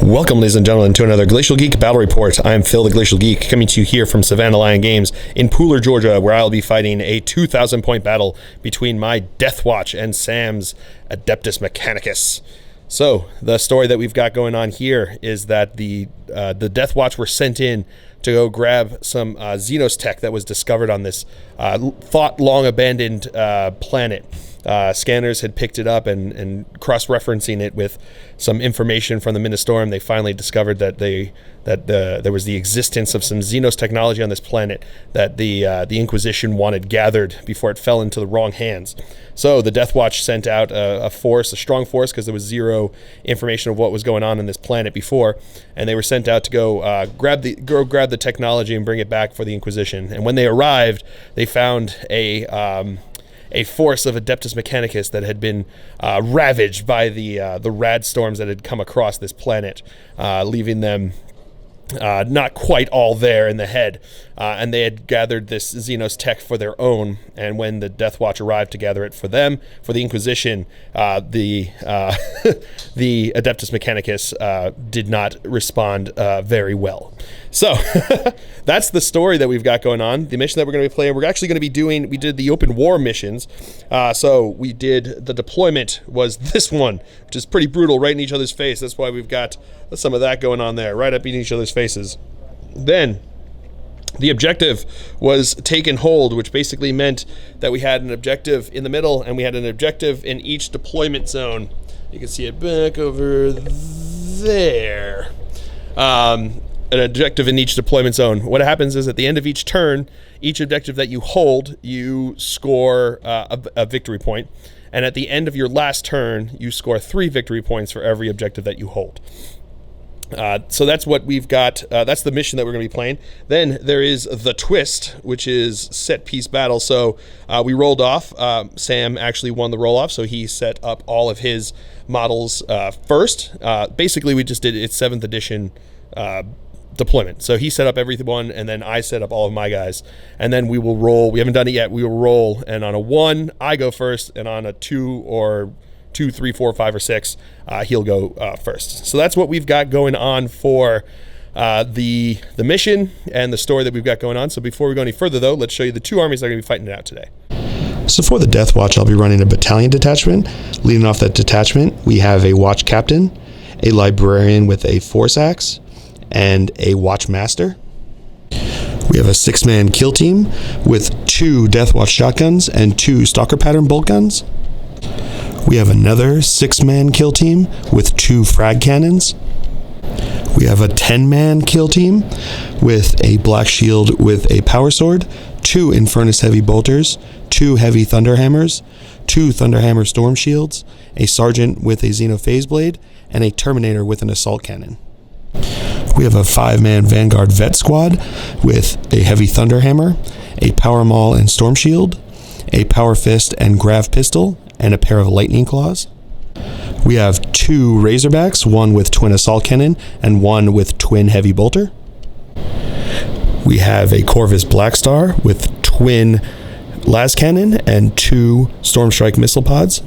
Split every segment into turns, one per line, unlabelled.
Welcome, ladies and gentlemen, to another Glacial Geek Battle Report. I'm Phil, the Glacial Geek, coming to you here from Savannah Lion Games in Pooler, Georgia, where I'll be fighting a 2,000-point battle between my Deathwatch and Sam's Adeptus Mechanicus. So, the story that we've got going on here is that the Deathwatch were sent in to go grab some Xenos tech that was discovered on this thought long abandoned planet. Scanners had picked it up and cross-referencing it with some information from the Ministorum. They finally discovered that there was the existence of some Xenos technology on this planet that the Inquisition wanted gathered before it fell into the wrong hands. So the Deathwatch sent out a strong force, because there was zero information of what was going on this planet before, and they were sent out to go grab the technology and bring it back for the Inquisition. And when they arrived, they found a force of Adeptus Mechanicus that had been ravaged by the rad storms that had come across this planet, leaving them not quite all there in the head. And they had gathered this Xenos tech for their own, and when the Deathwatch arrived to gather it for them, for the Inquisition, the Adeptus Mechanicus did not respond very well. So that's the story that we've got going on. The mission that we're going to be playing, we did the open war missions. So we did, the deployment was this one, which is pretty brutal, right in each other's face. That's why we've got some of that going on there, right up in each other's faces. Then the objective was taken hold, which basically meant that we had an objective in the middle and we had an objective in each deployment zone. You can see it back over there. An objective in each deployment zone. What happens is at the end of each turn, each objective that you hold, you score a victory point. And at the end of your last turn, you score 3 victory points for every objective that you hold. So that's what we've got. That's the mission that we're going to be playing. Then there is the twist, which is set piece battle. So we rolled off. Sam actually won the roll off, so he set up all of his models first. Basically, we just did its 7th edition deployment. So he set up everyone, and then I set up all of my guys. And then we will roll. We haven't done it yet. We will roll, and on a 1, I go first, and on a 2 or 2, 3, 4, 5, or 6, he'll go first. So that's what we've got going on for the mission and the story that we've got going on. So before we go any further, though, let's show you the 2 armies that are going to be fighting it out today.
So for the Deathwatch, I'll be running a battalion detachment. Leading off that detachment, we have a watch captain, a librarian with a force axe, and a watch master. We have a 6-man kill team with 2 Deathwatch shotguns and 2 stalker pattern bolt guns. We have another 6-man kill team with 2 frag cannons. We have a 10-man kill team with a black shield with a power sword, 2 Infernus heavy bolters, 2 heavy thunderhammers, 2 thunderhammer storm shields, a sergeant with a xenophase blade, and a terminator with an assault cannon. We have a 5-man Vanguard vet squad with a heavy thunderhammer, a power maul and storm shield, a power fist and grav pistol, and a pair of lightning claws. We have 2 Razorbacks, one with twin assault cannon and one with twin heavy bolter. We have a Corvus Blackstar with twin las cannon and 2 Stormstrike missile pods.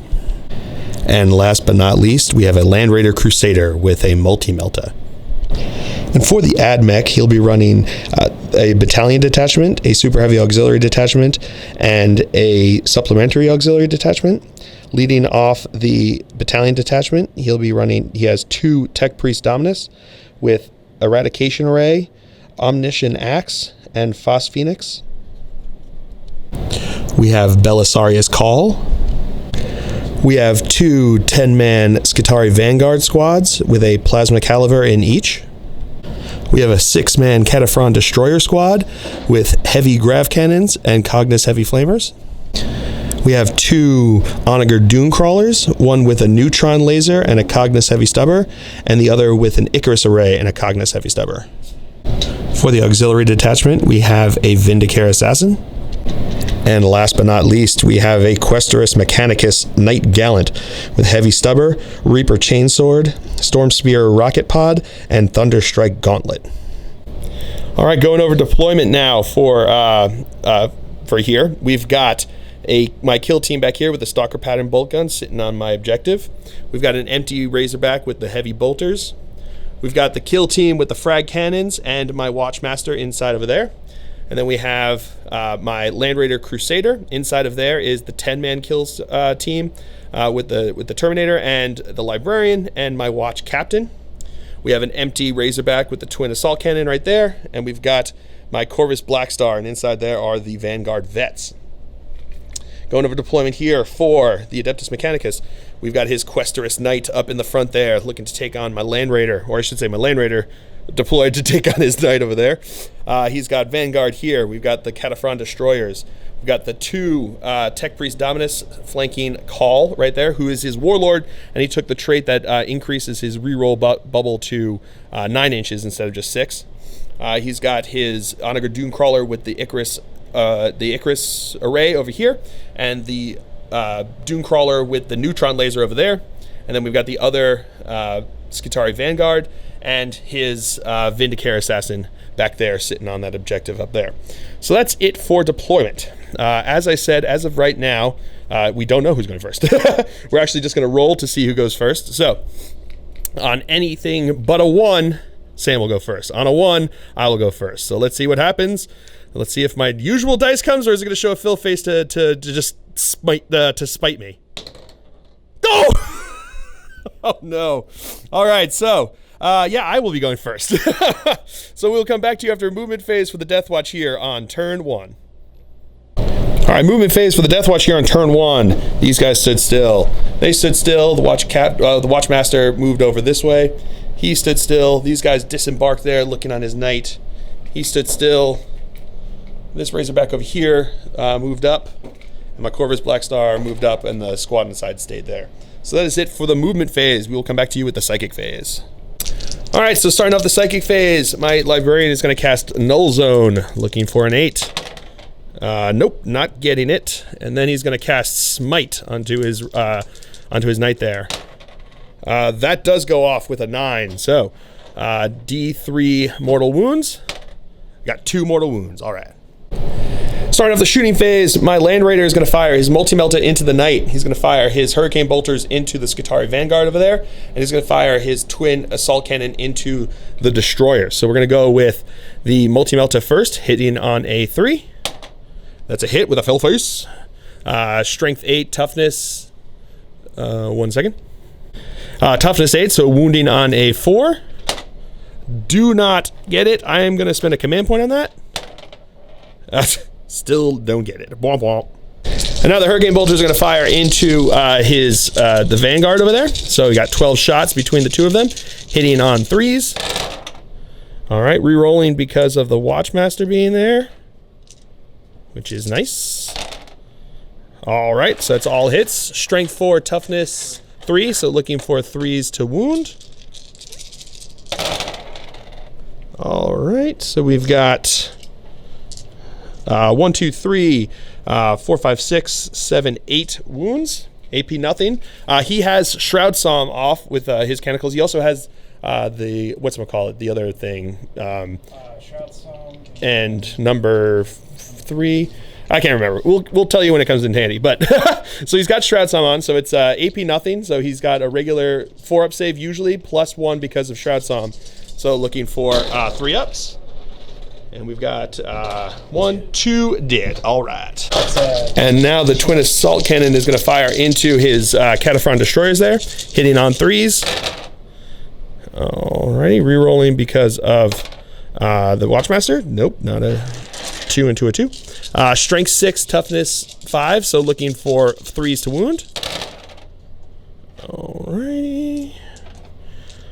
And last but not least, we have a Land Raider Crusader with a multi-melta. And for the Ad Mech, he'll be running a battalion detachment, a super heavy auxiliary detachment, and a supplementary auxiliary detachment. Leading off the battalion detachment, he has 2 Tech Priest Dominus with Eradication Array, Omniscient Axe, and Phos Phoenix. We have Belisarius Call. We have 2 10-man Skitarii Vanguard squads with a Plasma Caliver in each. We have a 6-man Cataphren Destroyer squad with heavy grav cannons and Cognis heavy flamers. We have 2 Onager Dune Crawlers, one with a neutron laser and a Cognis heavy stubber, and the other with an Icarus array and a Cognis heavy stubber. For the auxiliary detachment, we have a Vindicare Assassin. And last but not least, we have a Questorus Mechanicus Knight Gallant with heavy stubber, Reaper Chainsword, Storm Spear Rocket Pod, and Thunderstrike Gauntlet. All right, going over deployment now for here. We've got my kill team back here with the stalker pattern bolt gun sitting on my objective. We've got an empty Razorback with the heavy bolters.
We've got the kill team with the frag cannons and my Watchmaster inside over there. And then we have my Land Raider Crusader. Inside of there is the 10-man kills team with the Terminator and the Librarian and my Watch Captain. We have an empty Razorback with the Twin Assault Cannon right there. And we've got my Corvus Blackstar, and inside there are the Vanguard Vets. Going over deployment here for the Adeptus Mechanicus, we've got his Questerus Knight up in the front there, looking to take on my Land Raider, or I should say my Land Raider deployed to take on his Knight over there. He's got Vanguard here. We've got the Cataphren Destroyers. We've got the 2 Tech Priest Dominus flanking Call right there, who is his Warlord, and he took the trait that increases his reroll bubble to 9 inches instead of just 6. He's got his Onager Dunecrawler with the Icarus array over here, and the Dunecrawler with the Neutron Laser over there. And then we've got the other Skitarii Vanguard and his Vindicare Assassin back there sitting on that objective up there. So that's it for deployment. As I said, as of right now, we don't know who's going first. We're actually just going to roll to see who goes first. So on anything but a 1, Sam will go first. On a 1, I will go first. So let's see what happens. Let's see if my usual dice comes, or is it going to show a Phil face to just spite me? Oh! Oh no! All right, so yeah, I will be going first. So we'll come back to you after a movement phase for the Deathwatch here on turn 1. All right, movement phase for the Deathwatch here on turn 1. These guys stood still. They stood still. The Watchmaster moved over this way. He stood still. These guys disembarked there, looking on his Knight. He stood still. This Razorback over here moved up. And my Corvus Blackstar moved up, and the squad inside stayed there. So that is it for the movement phase. We will come back to you with the psychic phase. All right, so starting off the psychic phase, my Librarian is going to cast Null Zone, looking for an 8. Nope, not getting it. And then he's going to cast Smite onto his Knight there. That does go off with a 9. So D3 mortal wounds. Got 2 mortal wounds. All right. Starting off the shooting phase, my Land Raider is going to fire his Multi-Melta into the Knight. He's going to fire his Hurricane Bolters into the Skitarii Vanguard over there. And he's going to fire his Twin Assault Cannon into the Destroyer. So we're going to go with the Multi-Melta first, hitting on a 3. That's a hit with a Phil face. Strength 8, toughness. 1 second. Toughness 8, so wounding on a 4. Do not get it. I am going to spend a command point on that. Still don't get it. Womp womp. And now the Hurricane Bolter is going to fire into the Vanguard over there. So we got 12 shots between the 2 of them, hitting on 3s. All right, re-rolling because of the Watchmaster being there, which is nice. All right, so that's all hits. Strength 4, toughness 3, so looking for 3s to wound. All right, so we've got 1, 2, 3, 4, 5, 6, 7, 8 wounds. AP nothing. He has Shroud Psalm off with his Canticles. He also has the the other thing.
Shroud Psalm
and number 3. I can't remember. We'll tell you when it comes in handy. But so he's got Shroud Psalm on, so it's AP nothing. So he's got a regular 4-up save usually, plus 1 because of Shroud Psalm. So looking for 3 ups. And we've got 1, 2 dead. All right. And now the Twin Assault Cannon is going to fire into his Cataphren Destroyers there, hitting on 3s. Alrighty, re-rolling because of the Watchmaster. Nope, not a 2 into a 2. Strength 6, toughness 5, so looking for 3s to wound. Alrighty.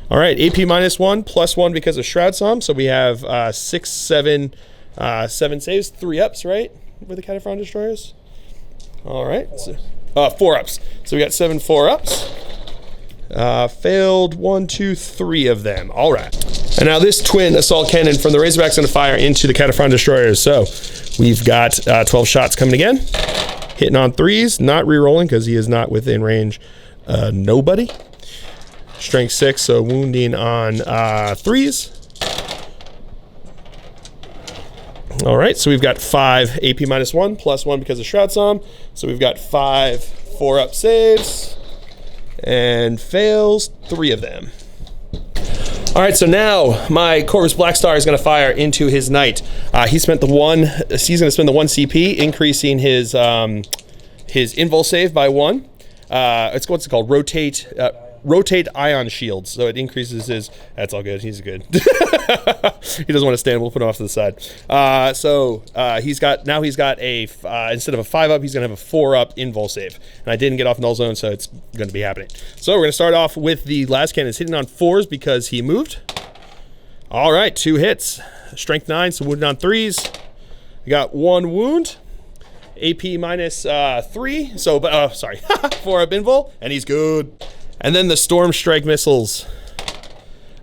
All right, AP -1, +1 because of Shroud Psalm. So we have 6, 7 saves, 3 ups, right? With the Cataphren Destroyers. All right, so, 4 ups. So we got 7 4 ups. Failed 1, 2, 3 of them. All right. And now this Twin Assault Cannon from the Razorback is going to fire into the Cataphren Destroyers. So we've got 12 shots coming again. Hitting on 3s, not re-rolling because he is not within range. Nobody. Strength 6, so wounding on 3s. All right, so we've got 5 AP -1, +1 because of Shroud Psalm. So we've got 5 4-up saves and fails 3 of them. All right, so now my Corvus Blackstar is going to fire into his knight. He's going to spend the 1 CP, increasing his invul save by 1. It's what's it called? Rotate ion shields, so it increases his. That's all good. He's good. He doesn't want to stand. We'll put him off to the side. He's got a instead of a 5-up, he's gonna have a 4-up invul save. And I didn't get off null zone, so it's gonna be happening. So we're gonna start off with the last cannons hitting on 4s because he moved. All right, 2 hits, strength 9, so wounded on 3s. We got 1 wound. AP minus 3, so 4-up invul, and he's good. And then the Storm Strike missiles.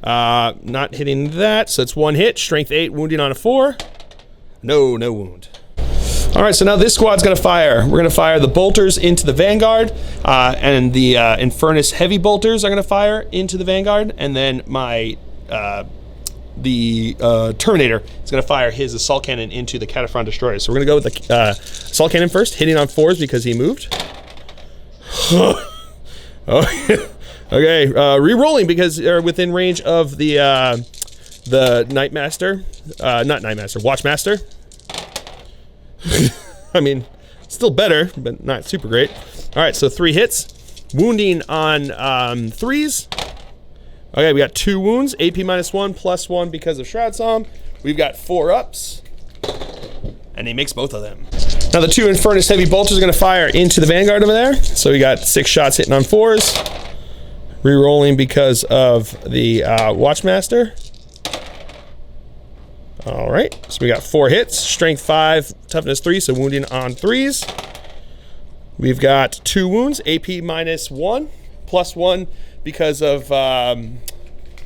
Not hitting that, so it's 1 hit, strength 8, wounding on a 4. No wound. All right, so now this squad's gonna fire. We're gonna fire the bolters into the Vanguard, and the Infernus heavy bolters are gonna fire into the Vanguard, and then my Terminator is going to fire his assault cannon into the Cataphren destroyer. So we're going to go with the assault cannon first, hitting on 4s because he moved. Okay, re-rolling because they're within range of the Watchmaster. I mean, still better, but not super great. All right, so 3 hits, wounding on 3s. Okay, we got 2 wounds, AP minus 1, plus 1 because of Shroud Psalm. We've got 4 ups, and he makes both of them. Now the 2 Infernus heavy bolters are gonna fire into the Vanguard over there. So we got 6 shots hitting on 4s. Re-rolling because of the Watchmaster. All right, so we got 4 hits, strength 5, toughness 3, so wounding on 3s. We've got 2 wounds, AP minus 1, plus 1 because of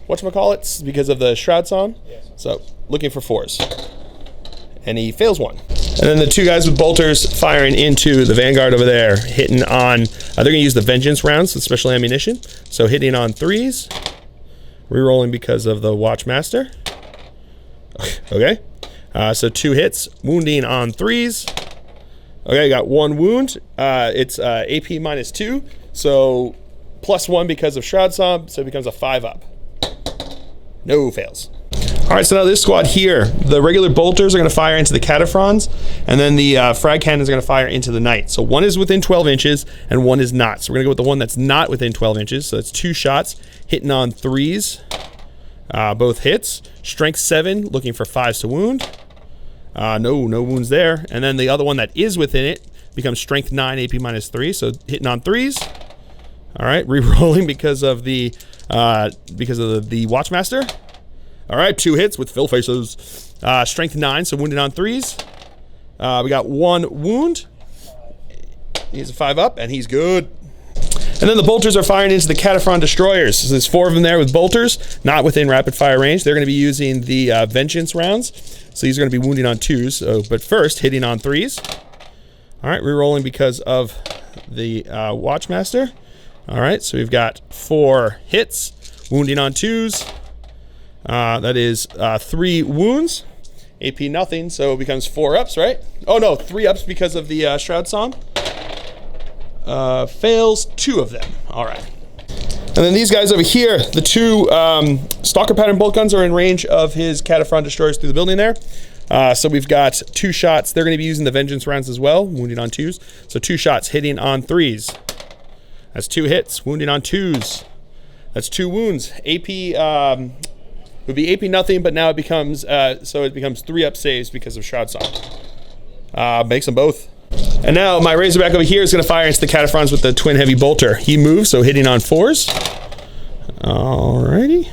whatchamacallit, because of the Shroud Psalm. Yes. So looking for 4s. And he fails 1. And then the 2 guys with bolters firing into the Vanguard over there, hitting on, they're gonna use the Vengeance rounds with special ammunition. So hitting on 3s, re-rolling because of the Watchmaster. Okay, so 2 hits, wounding on 3s. Okay, got 1 wound. It's AP minus 2, so plus 1 because of Shroud Psalm, so it becomes a 5-up. No fails. All right, so now this squad here, the regular bolters are going to fire into the Cataphrons, and then the frag cannons are going to fire into the Knight. So 1 is within 12 inches, and 1 is not. So we're going to go with the one that's not within 12 inches. So it's 2 shots, hitting on 3s, both hits. Strength 7, looking for 5s to wound. No wounds there. And then the other one that is within it becomes Strength 9, AP minus 3, so hitting on 3s. All right, re-rolling because of the Watchmaster. All right, 2 hits with fill faces. Strength 9, so wounded on 3s. We got 1 wound. He's a 5-up, and he's good. And then the bolters are firing into the Cataphren destroyers. So there's 4 of them there with bolters, not within rapid fire range. They're going to be using the Vengeance rounds. So these are going to be wounding on 2s. So, but first, hitting on 3s. All right, re-rolling because of the Watchmaster. All right, so we've got 4 hits, wounding on 2s. That is 3 wounds. AP nothing, so it becomes 4 ups, right? Oh no, 3 ups because of the Shroud Psalm. Fails 2 of them. All right. And then these guys over here, the 2 Stalker Pattern bolt guns are in range of his Cataphren destroyers through the building there. So we've got 2 shots. They're going to be using the Vengeance rounds as well, wounding on 2s. So 2 shots, hitting on 3s. That's 2 hits, wounding on 2s. That's 2 wounds. AP would be AP nothing, but now it becomes 3 up saves because of Shroud Psalm. Makes them both. And now my Razorback over here is going to fire into the Cataphrons with the twin heavy bolter. He moves, so hitting on 4s. Alrighty.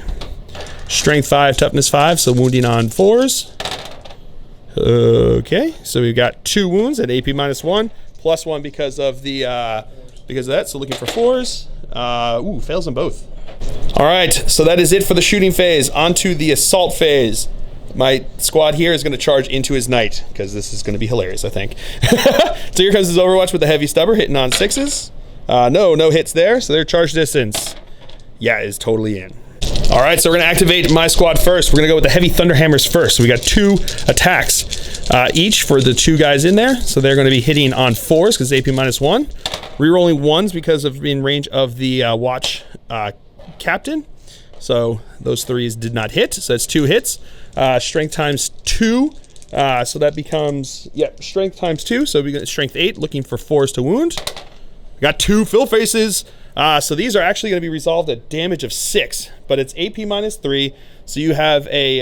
Strength 5, toughness 5, so wounding on 4s. Okay, so we've got 2 wounds at AP minus 1, plus 1 because of that. So looking for 4s. Fails them both. All right, so that is it for the shooting phase. On to the assault phase. My squad here is going to charge into his knight, because this is going to be hilarious, I think. So here comes his Overwatch with the heavy stubber, hitting on 6s. No hits there, so their charge distance, is totally in. All right, so we're going to activate my squad first. We're going to go with the heavy Thunderhammers first. So we got 2 attacks each for the 2 guys in there. So they're going to be hitting on 4s, because AP minus 1. Rerolling 1s because of being in range of the Watch Captain. So those 3s did not hit. So that's 2 hits. Strength times 2. So that becomes, strength times 2. So we got strength 8, looking for 4s to wound. We got 2 fill faces. So these are actually going to be resolved at damage of 6, but it's AP minus 3. So you have a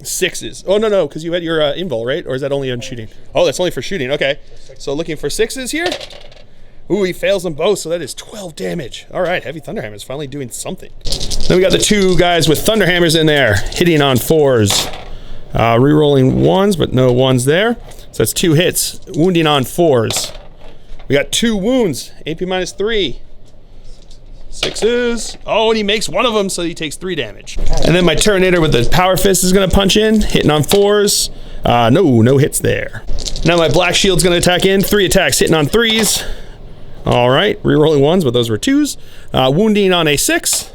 6s. Oh, no, because you had your invul, right? Or is that only on shooting? Oh, that's only for shooting. Okay. So looking for 6s here. Ooh, he fails them both, so that is 12 damage. All right, Heavy Thunderhammer is finally doing something. Then we got the 2 guys with Thunderhammers in there, hitting on 4s. Rerolling 1s, but no 1s there. So that's 2 hits, wounding on 4s. We got 2 wounds, AP minus 3. 6s. Oh, and he makes one of them, so he takes 3 damage. And then my Terminator with the Power Fist is going to punch in, hitting on 4s. No hits there. Now my Black Shield's going to attack in, 3 attacks, hitting on 3s. All right, rerolling 1s, but those were 2s. Wounding on a 6.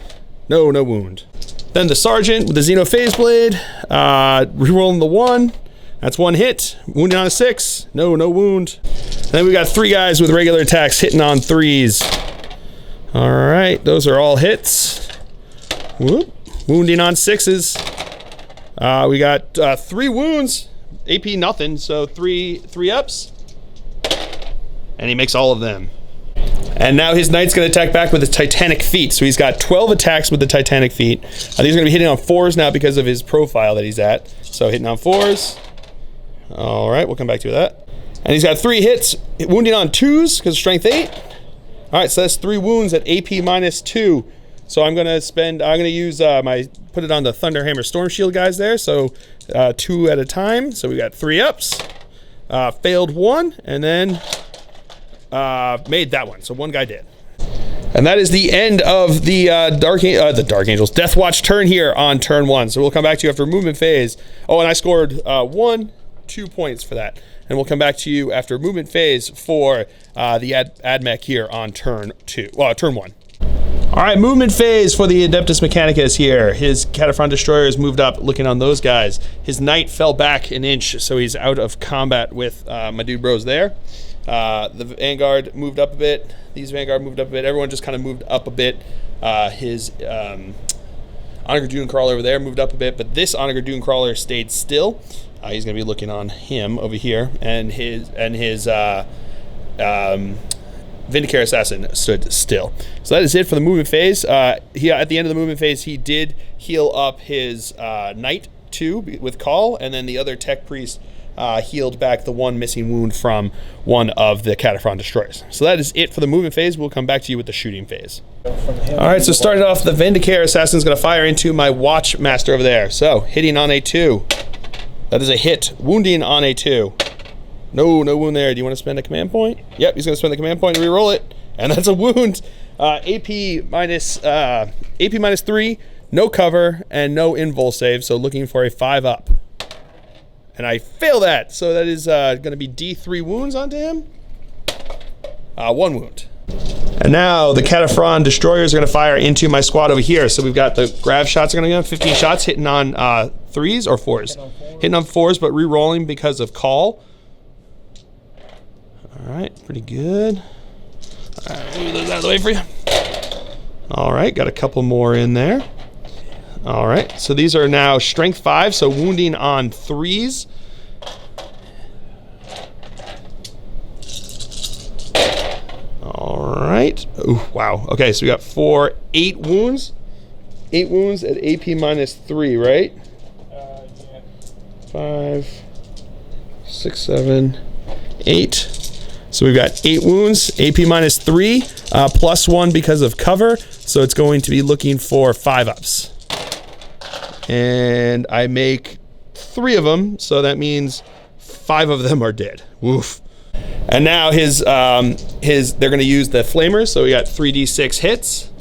No wound. Then the Sergeant with the Xeno Phase Blade, rerolling the 1. That's 1 hit. Wounding on a 6. No wound. Then we got 3 guys with regular attacks hitting on 3s. All right, those are all hits. Whoop. Wounding on 6s. We got 3 wounds. AP nothing, so 3 ups. And he makes all of them. And now his Knight's going to attack back with his Titanic Feet. So he's got 12 attacks with the Titanic Feet. These are going to be hitting on 4s now because of his profile that he's at. So hitting on 4s. All right, we'll come back to that. And he's got 3 hits, wounding on 2s because of strength 8. All right, so that's 3 wounds at AP minus 2. So I'm going to use put it on the Thunderhammer Storm Shield guys there. So 2 at a time. So we got 3 ups. Failed 1, and then made that one, so 1 guy did. And that is the end of the Dark Angels Deathwatch turn here on turn 1. So we'll come back to you after movement phase. Oh, and I scored 2 points for that. And we'll come back to you after movement phase for the Admech here on turn 2. Well, turn 1. All right, movement phase for the Adeptus Mechanicus here. His Cataphront Destroyers moved up, looking on those guys. His Knight fell back an inch, so he's out of combat with my dude bros there. The Vanguard moved up a bit. These Vanguard moved up a bit. Everyone just kind of moved up a bit. His Onager Dune Crawler over there moved up a bit, but this Onager Dune Crawler stayed still. He's going to be looking on him over here, and his Vindicator Assassin stood still. So that is it for the movement phase. At the end of the movement phase, he did heal up his Knight 2 with Call, and then the other Tech Priest healed back the 1 missing wound from one of the Cataphront Destroyers. So that is it for the movement phase. We'll come back to you with the shooting phase. Alright, so starting off, the Vindicator Assassin is going to fire into my Watch Master over there. So, hitting on a 2. That is a hit. Wounding on a 2. No wound there. Do you want to spend a command point? Yep, he's going to spend the command point and reroll it. And that's a wound. AP minus 3, no cover, and no invul save. So looking for a 5 up. And I fail that. So that is going to be D3 wounds onto him. 1 wound. And now the Cataphront Destroyers are going to fire into my squad over here. So we've got the grav shots are going to go 15 shots, hitting on 3s or 4s? Hitting on 4s, but re-rolling because of Call. All right, pretty good. All right, move those out of the way for you. All right, got a couple more in there. All right, so these are now strength 5, so wounding on 3s. All right. Ooh, wow. Okay, so we got 8 wounds. 8 wounds at AP minus 3, right?
Yeah.
5, 6, 7, 8. So we've got 8 wounds, AP minus 3, plus 1 because of cover. So it's going to be looking for 5 ups. And I make 3 of them, so that means 5 of them are dead. Woof. And now they're going to use the flamers, so we got 3d6 hits.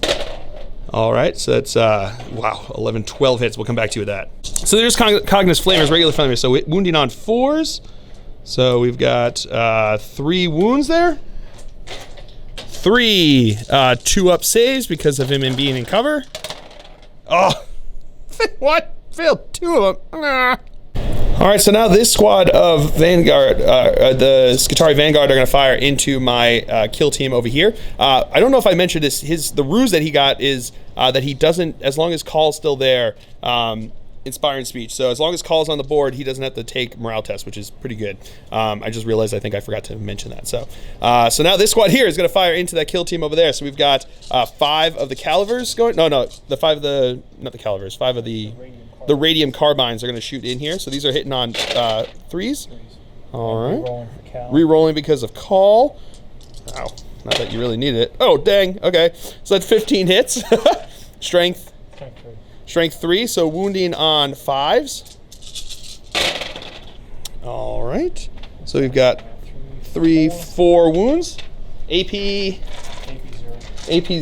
All right, so that's, wow, 11, 12 hits. We'll come back to you with that. So there's Cognos flamers, regular flamers, so wounding on 4s. So we've got 3 wounds there. 3 2-up saves because of him being in cover. Oh, what? Failed 2 of them. All right, so now this squad of Vanguard, the Skitarii Vanguard, are going to fire into my kill team over here. I don't know if I mentioned this. The ruse that he got is that he doesn't, as long as Call's still there, inspiring speech. So as long as Call's on the board, he doesn't have to take morale test, which is pretty good. I just realized I think I forgot to mention that. So so now this squad here is going to fire into that kill team over there. So we've got 5 of the calivers going. No, the 5 of the, not the calivers, 5 of the radium carbines are going to shoot in here. So these are hitting on 3s. All right. Re-rolling because of Call. Ow. Not that you really need it. Oh, dang. Okay. So that's 15 hits. Strength 3, so wounding on 5s. All right. So we've got 4 wounds. AP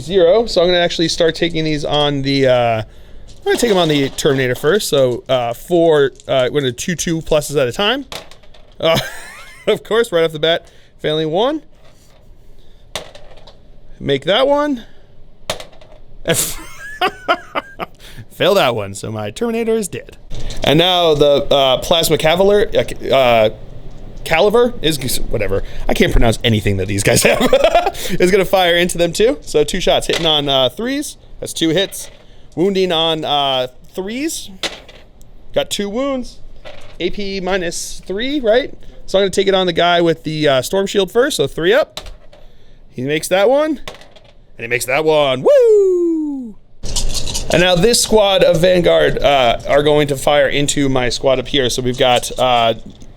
0. So I'm going to actually start taking these on the, I'm going to take them on the Terminator first. So 4, we're going to do 2 pluses at a time. Of course, right off the bat, failing 1. Make that one. Fail that one, so my Terminator is dead. And now the Plasma Caliver is, whatever, I can't pronounce anything that these guys have, is going to fire into them too. So 2 shots, hitting on 3s. That's 2 hits. Wounding on 3s. Got 2 wounds. AP -3, right? So I'm going to take it on the guy with the Storm Shield first, so 3 up. He makes that one, and he makes that one. Woo! And now this squad of Vanguard are going to fire into my squad up here. So we've got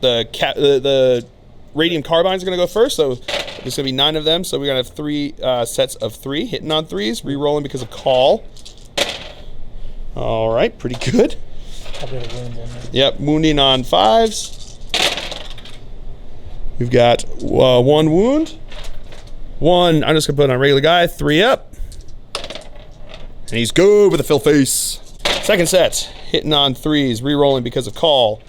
the radium carbines are going to go first. So there's going to be 9 of them. So we're going to have 3 sets of 3 hitting on 3s, re-rolling because of Call. All right, pretty good. Yep, wounding on 5s. We've got 1 wound. 1, I'm just going to put on a regular guy, 3 up. And he's good with a fill face. Second set, hitting on 3s, re-rolling because of Call.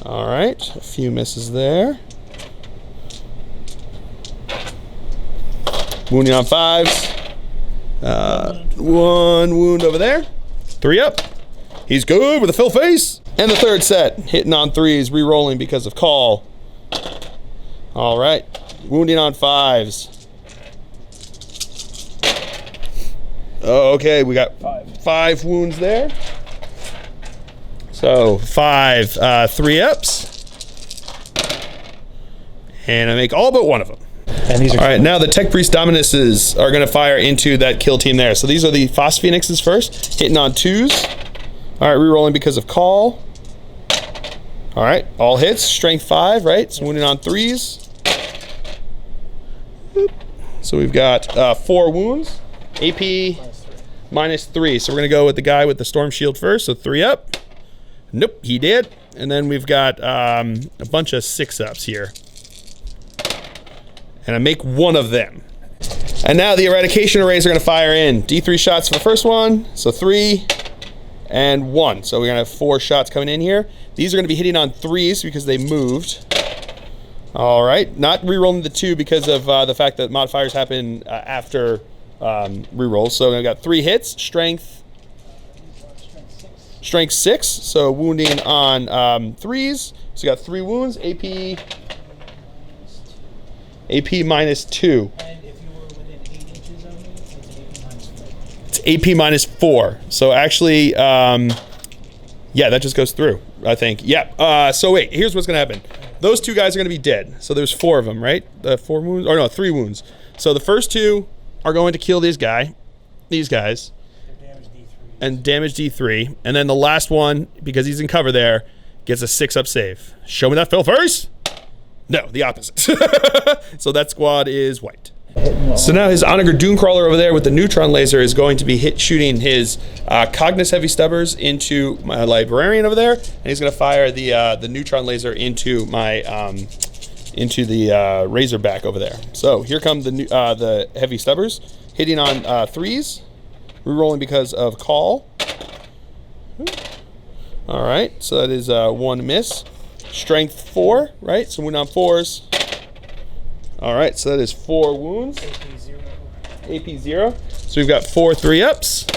All right, a few misses there. Wounding on 5s. 1 wound over there. 3 up. He's good with a fill face. And the third set, hitting on 3s, re-rolling because of Call. All right, wounding on 5s. Okay, we got 5 wounds there. So 5 3 ups. And I make all but 1 of them.
And these are
all right, now the Tech Priest Dominuses are going to fire into that kill team there. So these are the Phos Phoenixes first, hitting on 2s. All right, re-rolling because of Call. All right, all hits, strength 5, right? So wounding on 3s. So we've got 4 wounds. AP -3. So we're going to go with the guy with the Storm Shield first. So 3 up. Nope, he did. And then we've got a bunch of 6 ups here. And I make 1 of them. And now the eradication arrays are going to fire in. D3 shots for the first one. So 3 and 1. So we're going to have 4 shots coming in here. These are going to be hitting on 3s because they moved. All right. Not re-rolling the 2 because of the fact that modifiers happen after re-rolls. So I've got 3 hits. Strength 6. So wounding on 3s. So you got 3 wounds. AP -2.
And if you were within 8 inches of me, it's AP -4.
It's AP -4. So actually, yeah, that just goes through, I think. Yeah. So wait, here's what's going to happen. Those 2 guys are going to be dead. So there's 4 of them, right? 4 wounds? Or no, 3 wounds. So the first 2 are going to kill these guys. And damage D3. And then the last one, because he's in cover there, gets a 6 up save. Show me that fill first. No, the opposite. So that squad is white. So now his Onager Dooncrawler over there with the neutron laser is going to be shooting his Cognis Heavy Stubbers into my Librarian over there, and he's going to fire the neutron laser into my Razorback over there. So here come the Heavy Stubbers hitting on 3s, rerolling because of Call. All right, so that is 1 miss. Strength 4, right? So wound on 4s. All right, so that is 4 wounds. AP 0. So we've got 4 3-ups.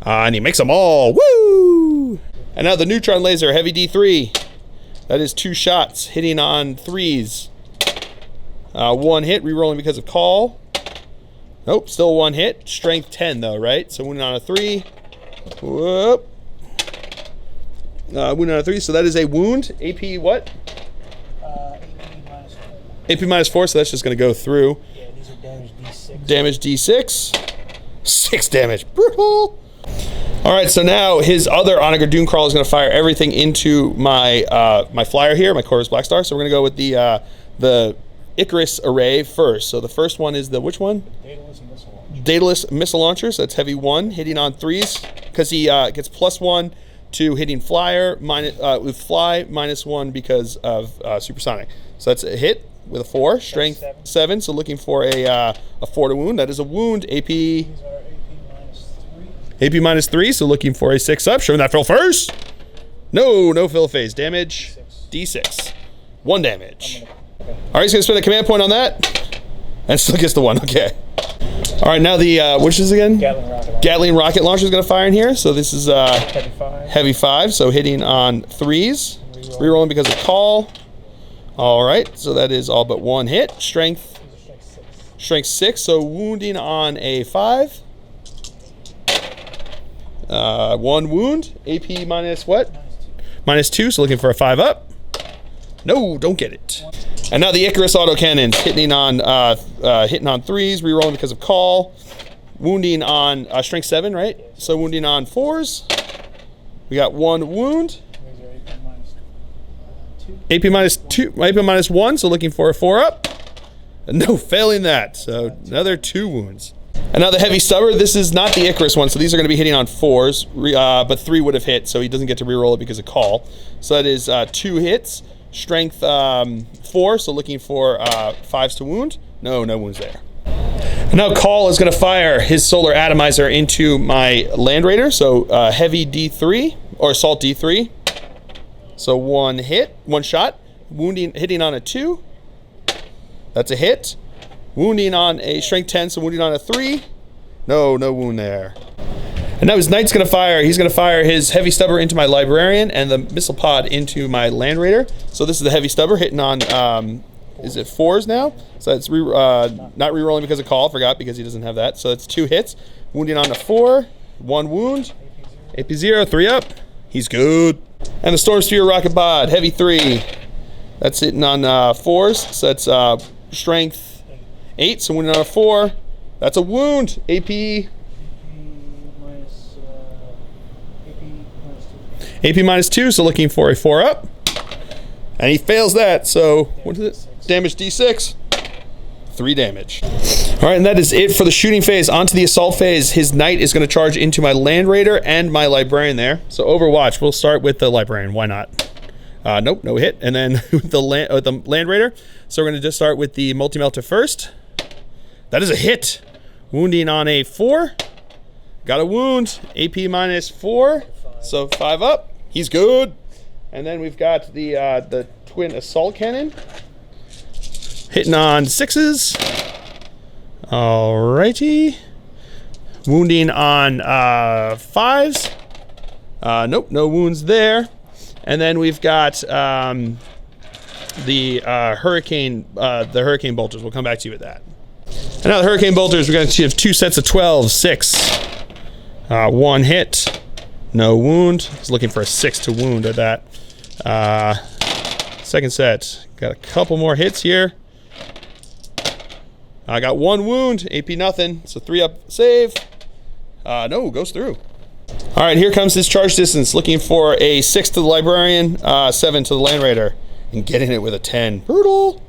And he makes them all. Woo! And now the neutron laser, heavy D3. That is 2 shots, hitting on 3s. 1 hit, rerolling because of Call. Nope, still one hit. Strength 10 though, right? So wounding on a 3. Whoop. Wounding on a 3, so that is a wound. AP what? AP minus 4, so that's just going to go through.
Yeah, these are damage D6.
Damage D6. 6 damage. Brutal. All right, so now his other Onager Dooncrawler is going to fire everything into my my flyer here, my Corvus Blackstar. So we're going to go with the Icarus array first. So the first one is the which one?
Daedalus missile launcher.
Daedalus missile launcher. So that's heavy 1, hitting on 3s because he gets +1 to hitting flyer with fly, -1 because of supersonic. So that's a hit with a 4, strength 7. So looking for a 4 to wound. That is a wound. AP.
These are AP minus 3.
AP -3, so looking for a 6 up. Showing that fill first. No fill phase. Damage D6. 1 damage.
Okay.
All right, he's going to spend a command point on that. And still gets the 1. Okay. All right, now the, which is again? Gatling rocket launcher is going to fire in here. So this is heavy 5. So hitting on 3s. Rerolling because of call. All right, so that is all but 1 hit. Strength 6. So wounding on a 5. 1 wound. AP minus what? -2, so looking for a 5 up. No, don't get it. And now the Icarus autocannon hitting on 3s, rerolling because of call. Wounding on strength 7, right? So wounding on 4s. We got 1 wound. AP -2, AP -1, so looking for a 4 up. No, failing that. So another 2 wounds. And now the heavy stubber, this is not the Icarus one, so these are going to be hitting on 4s, but 3 would have hit, so he doesn't get to reroll it because of call. So that is 2 hits, strength 4, so looking for 5s to wound. No wounds there. And now Call is going to fire his solar atomizer into my Land Raider, so heavy D3, or assault D3. So 1 shot, hitting on a 2. That's a hit. Wounding on a strength 10, so wounding on a 3. No wound there. And now his knight's going to fire. He's going to fire his heavy stubber into my librarian and the missile pod into my Land Raider. So this is the heavy stubber hitting on, is it 4s now? So it's not re-rolling because of call. Forgot because he doesn't have that. So it's 2 hits. Wounding on a 4. 1 wound. AP 0, 3 up. He's good. And the Storm Sphere rocket pod, heavy 3. That's hitting on 4s. So that's strength 8, so wounding on a 4. That's a wound. AP -2, so looking for a 4 up. And he fails that, so what is it? Damage D6. 3 damage. All right, and that is it for the shooting phase. On to the assault phase. His knight is going to charge into my Land Raider and my librarian there. So Overwatch, we'll start with the librarian. Why not? Nope, no hit. And then with the Land Raider. So we're going to just start with the multi-melter first. That is a hit. Wounding on a 4. Got a wound. AP -4. So 5 up. He's good. And then we've got the twin assault cannon. Hitting on 6s. Alrighty. Wounding on 5s. Nope, no wounds there. And then we've got the hurricane bolters. We'll come back to you with that. And now the hurricane bolters, we're going to have 2 sets of 12, 6. 1 hit, no wound. He's looking for a 6 to wound at that. Second set, got a couple more hits here. I got 1 wound, AP nothing, so 3 up save. No, goes through. All right, here comes his charge distance, looking for a 6 to the librarian, 7 to the Land Raider, and getting it with a 10. Brutal.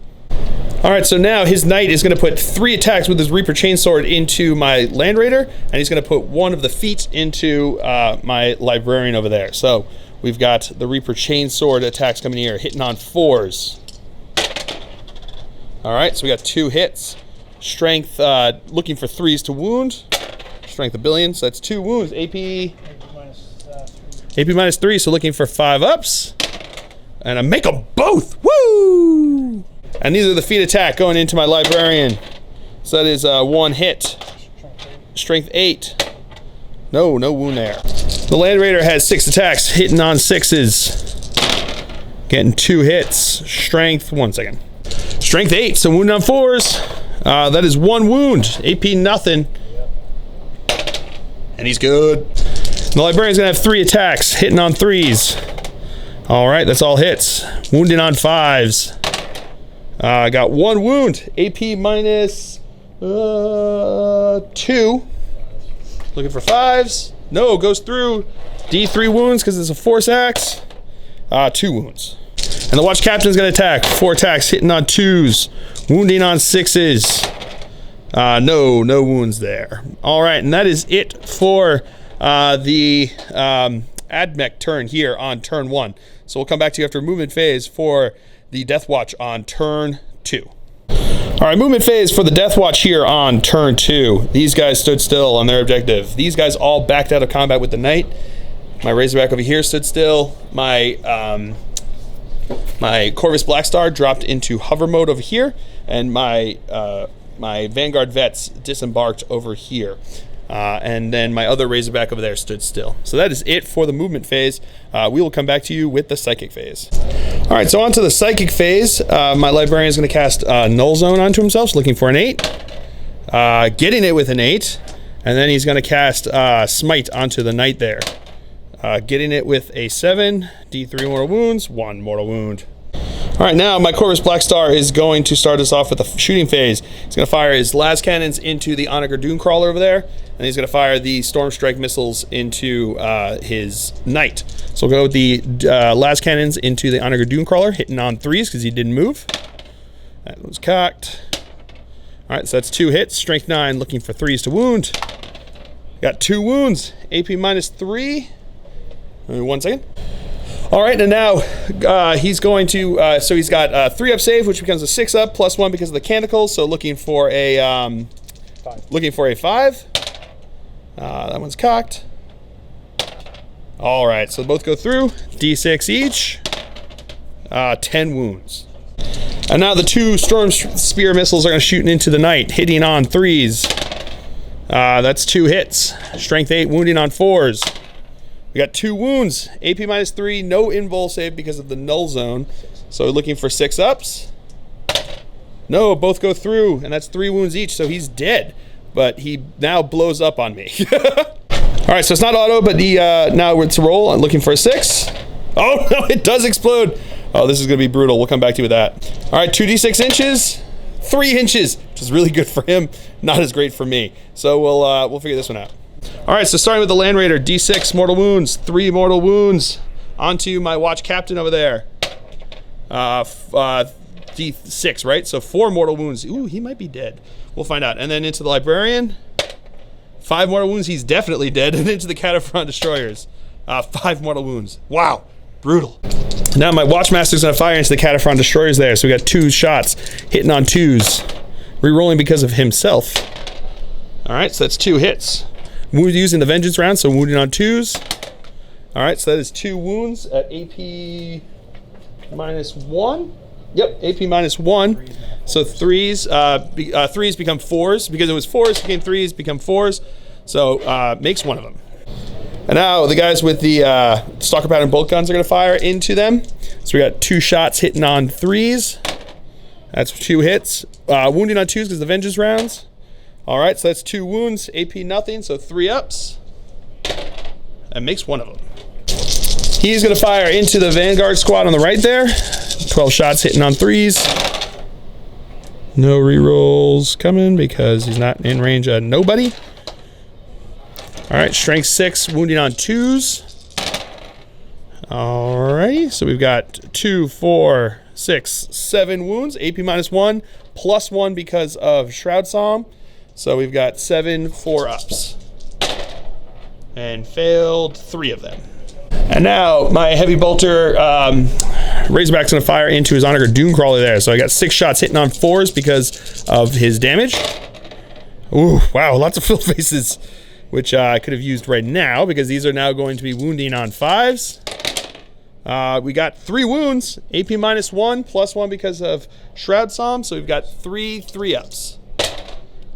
All right, so now his knight is going to put 3 attacks with his Reaper Chainsword into my Land Raider, and he's going to put 1 of the feet into my librarian over there. So we've got the Reaper Chainsword attacks coming here, hitting on 4s. All right, so we got 2 hits. Strength, looking for 3s to wound. Strength a billion, so that's 2 wounds. AP -3, so looking for 5 ups. And I make them both. Woo! And these are the feet attack going into my librarian. So that is 1 hit. Strength 8. No wound there. The Land Raider has 6 attacks, hitting on 6s. Getting 2 hits. Strength, 1 second. Strength 8, so wounding on 4s. That is 1 wound. AP nothing. And he's good. The librarian's gonna have 3 attacks, hitting on 3s. All right, that's all hits. Wounding on 5s. I got 1 wound. AP minus 2. Looking for 5s. No, goes through. D3 wounds because it's a force axe. 2 wounds. And the watch captain's gonna attack. 4 attacks, hitting on 2s. Wounding on 6s. No wounds there. All right, and that is it for the Admech turn here on turn 1. So we'll come back to you after movement phase for the Deathwatch on turn 2. All right, movement phase for the Deathwatch here on turn 2. These guys stood still on their objective. These guys all backed out of combat with the knight. My Razorback over here stood still. My Corvus Blackstar dropped into hover mode over here, and my Vanguard Vets disembarked over here. And then my other Razorback over there stood still. So that is it for the movement phase. We will come back to you with the psychic phase. All right, so on to the psychic phase. My Librarian is going to cast Null Zone onto himself, so looking for an 8. Getting it with an 8. And then he's going to cast Smite onto the Knight there. Getting it with a 7. D3 mortal wounds, 1 mortal wound. All right, now my Corvus Blackstar is going to start us off with the shooting phase. He's going to fire his las cannons into the Onager Dunecrawler over there, and he's going to fire the Storm Strike missiles into his Knight. So we'll go with the las cannons into the Onager Dunecrawler, hitting on 3s because he didn't move. That was cocked. All right, so that's 2 hits, strength 9, looking for 3s to wound. Got 2 wounds, AP minus 3. 1 second. All right, and now he's going to, so he's got 3 up save, which becomes a 6 up, plus 1 because of the canticles. So looking for a 5. That one's cocked. All right, so both go through. D6 each. 10 wounds. And now the 2 Storm Spear missiles are going to shoot into the Knight, hitting on 3s. That's 2 hits. Strength 8, wounding on 4s. We got 2 wounds, AP minus 3, no invul save because of the Null Zone. So looking for 6 ups. No, both go through, and that's 3 wounds each, so he's dead. But he now blows up on me. All right, so it's not auto, but he now it's a roll. I'm looking for a 6. Oh, no, it does explode. Oh, this is going to be brutal. We'll come back to you with that. All right, 2d6 inches, 3 inches, which is really good for him, not as great for me. So we'll figure this one out. All right, so starting with the Land Raider, D6 mortal wounds, 3 mortal wounds onto my watch captain over there. D6, right? So 4 mortal wounds. Ooh, he might be dead. We'll find out. And then into the Librarian, 5 mortal wounds. He's definitely dead. And into the Cataphront Destroyers, 5 mortal wounds. Wow, brutal. Now my Watchmaster's gonna fire into the Cataphront Destroyers there. So we got 2 shots hitting on 2s, re-rolling because of himself. All right, so that's 2 hits. Wound using the Vengeance round, so wounding on 2s. All right, so that is 2 wounds at AP minus 1. Yep, AP minus 1. So 3s, 3s become 4s. Because it was 4s, became 3s, become 4s. So makes 1 of them. And now the guys with the Stalker Pattern bolt guns are going to fire into them. So we got 2 shots hitting on 3s. That's 2 hits. Wounding on 2s because of the Vengeance rounds. All right, so that's 2 wounds, AP nothing, so 3 ups. That makes 1 of them. He's gonna fire into the Vanguard squad on the right there. 12 shots hitting on 3s. No rerolls coming because he's not in range of nobody. All right, strength 6, wounding on 2s. All righty, so we've got 2, 4, 6, 7 wounds, AP minus 1, plus 1 because of Shroud Psalm. So we've got 7 4-ups. And failed 3 of them. And now my heavy bolter Razorback's gonna fire into his Onager Dunecrawler there. So I got 6 shots hitting on 4s because of his damage. Ooh, wow, lots of fill faces, which I could have used right now because these are now going to be wounding on 5s. We got 3 wounds, AP minus 1, plus 1 because of Shroud Psalm. So we've got 3 3-ups.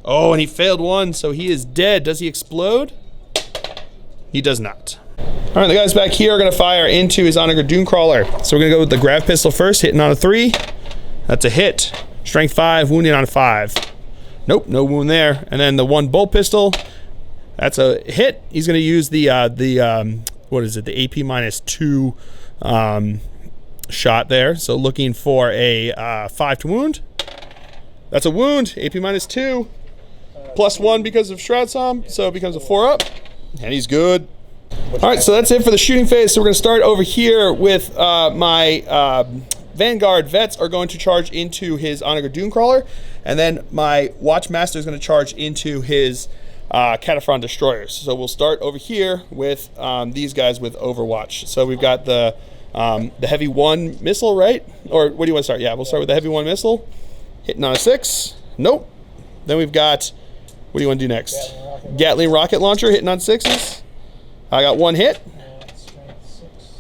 Oh, and he failed 1, so he is dead. Does he explode? He does not. All right, the guys back here are going to fire into his Onager Dunecrawler. So we're going to go with the Grav Pistol first, hitting on a 3. That's a hit. Strength 5, wounding on a 5. Nope, no wound there. And then the 1 bolt pistol, that's a hit. He's going to use the what is it? The AP -2 shot there. So looking for a 5 to wound. That's a wound. AP -2 +1 because of Shroud Psalm, so it becomes a 4-up, and he's good. All right, so that's it for the shooting phase. So we're going to start over here with my Vanguard vets are going to charge into his Honor Dooncrawler, and then my Watchmaster is going to charge into his Cataphren Destroyers. So we'll start over here with these guys with Overwatch. So we've got the heavy 1 missile, right? Or what do you want to start? Yeah, we'll start with the heavy 1 missile. Hitting on a 6. Nope. Then we've got, what do you want to do next? Gatling Rocket Launcher hitting on 6s. I got 1 hit.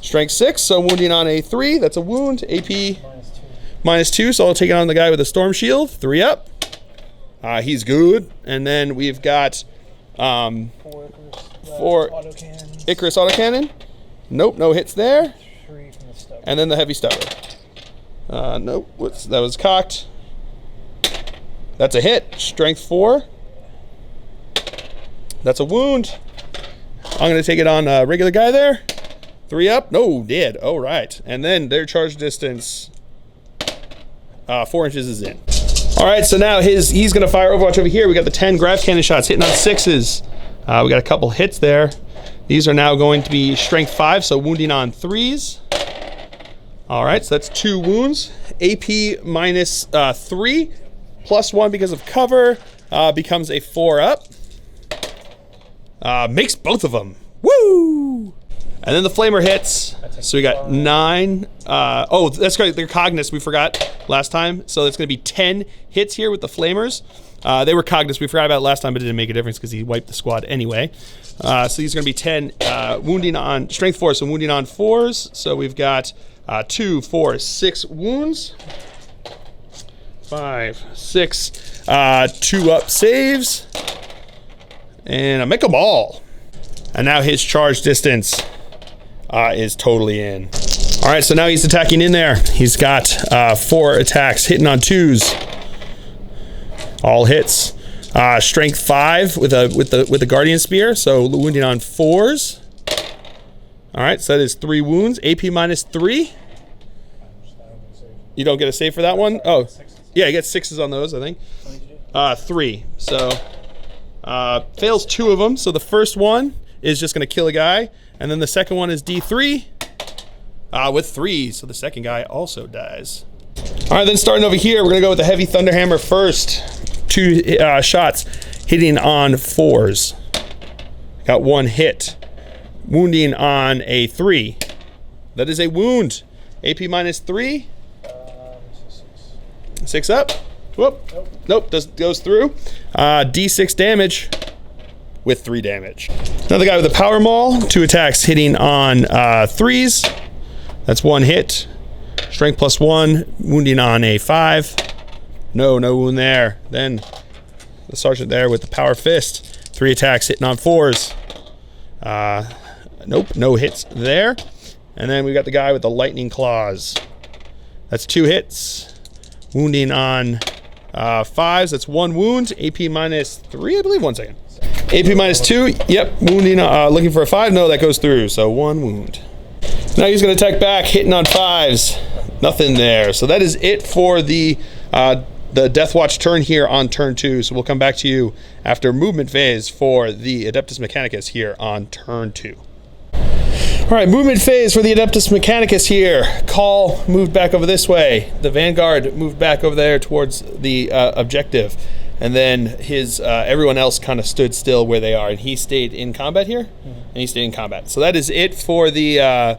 Strength 6, so wounding on a 3. That's a wound. AP -2, so I'll take it on the guy with a Storm Shield. 3 up. He's good. And then we've got 4 Icarus Autocannon. Nope, no hits there. And then the heavy stubber. Nope, that was cocked. That's a hit. Strength 4. That's a wound. I'm going to take it on a regular guy there. 3 up. No, dead. All right. And then their charge distance 4 inches is in. All right, so now he's going to fire Overwatch over here. We got the 10 grav cannon shots hitting on 6s. We got a couple hits there. These are now going to be strength 5, so wounding on 3s. All right, so that's 2 wounds. AP -3. +1 because of cover, becomes a 4 up. Makes both of them. Woo! And then the flamer hits. So we got 9. Oh, that's great. They're Cognus. We forgot last time. So it's going to be 10 hits here with the flamers. They were Cognus. We forgot about it last time, but it didn't make a difference because he wiped the squad anyway. So these are going to be 10 wounding on strength 4. So wounding on 4s. So we've got 2, 4, 6 wounds. 5, 6, 2 up saves, and I make them all. And now his charge distance is totally in. All right, so now he's attacking in there. He's got 4 attacks hitting on 2s, all hits. Strength 5 with the Guardian Spear, so wounding on 4s. All right, so that is 3 wounds. AP -3. You don't get a save for that one? Oh. Yeah, he gets 6s on those, I think. 3. So, fails 2 of them. So the first one is just going to kill a guy. And then the second one is D3 with 3. So the second guy also dies. All right, then starting over here, we're going to go with the Heavy Thunderhammer first. 2 shots hitting on 4s. Got 1 hit. Wounding on a 3. That is a wound. AP -3. 6 up. Whoop. Nope. Goes through. D6 damage with 3 damage. Another guy with a power maul. 2 attacks hitting on 3s. That's 1 hit. Strength +1. Wounding on a 5. No wound there. Then the sergeant there with the power fist. 3 attacks hitting on 4s. Nope. No hits there. And then we got the guy with the lightning claws. That's 2 hits. Wounding on 5s. That's 1 wound. AP -3, I believe. 1 second. AP -2. Yep. Wounding. Looking for a 5. No, that goes through. So 1 wound. Now he's going to attack back, hitting on 5s. Nothing there. So that is it for the Deathwatch turn here on turn 2. So we'll come back to you after movement phase for the Adeptus Mechanicus here on turn 2. All right, movement phase for the Adeptus Mechanicus here. Call moved back over this way. The Vanguard moved back over there towards the objective. And then his everyone else kind of stood still where they are. And he stayed in combat here. And he stayed in combat. So that is it for the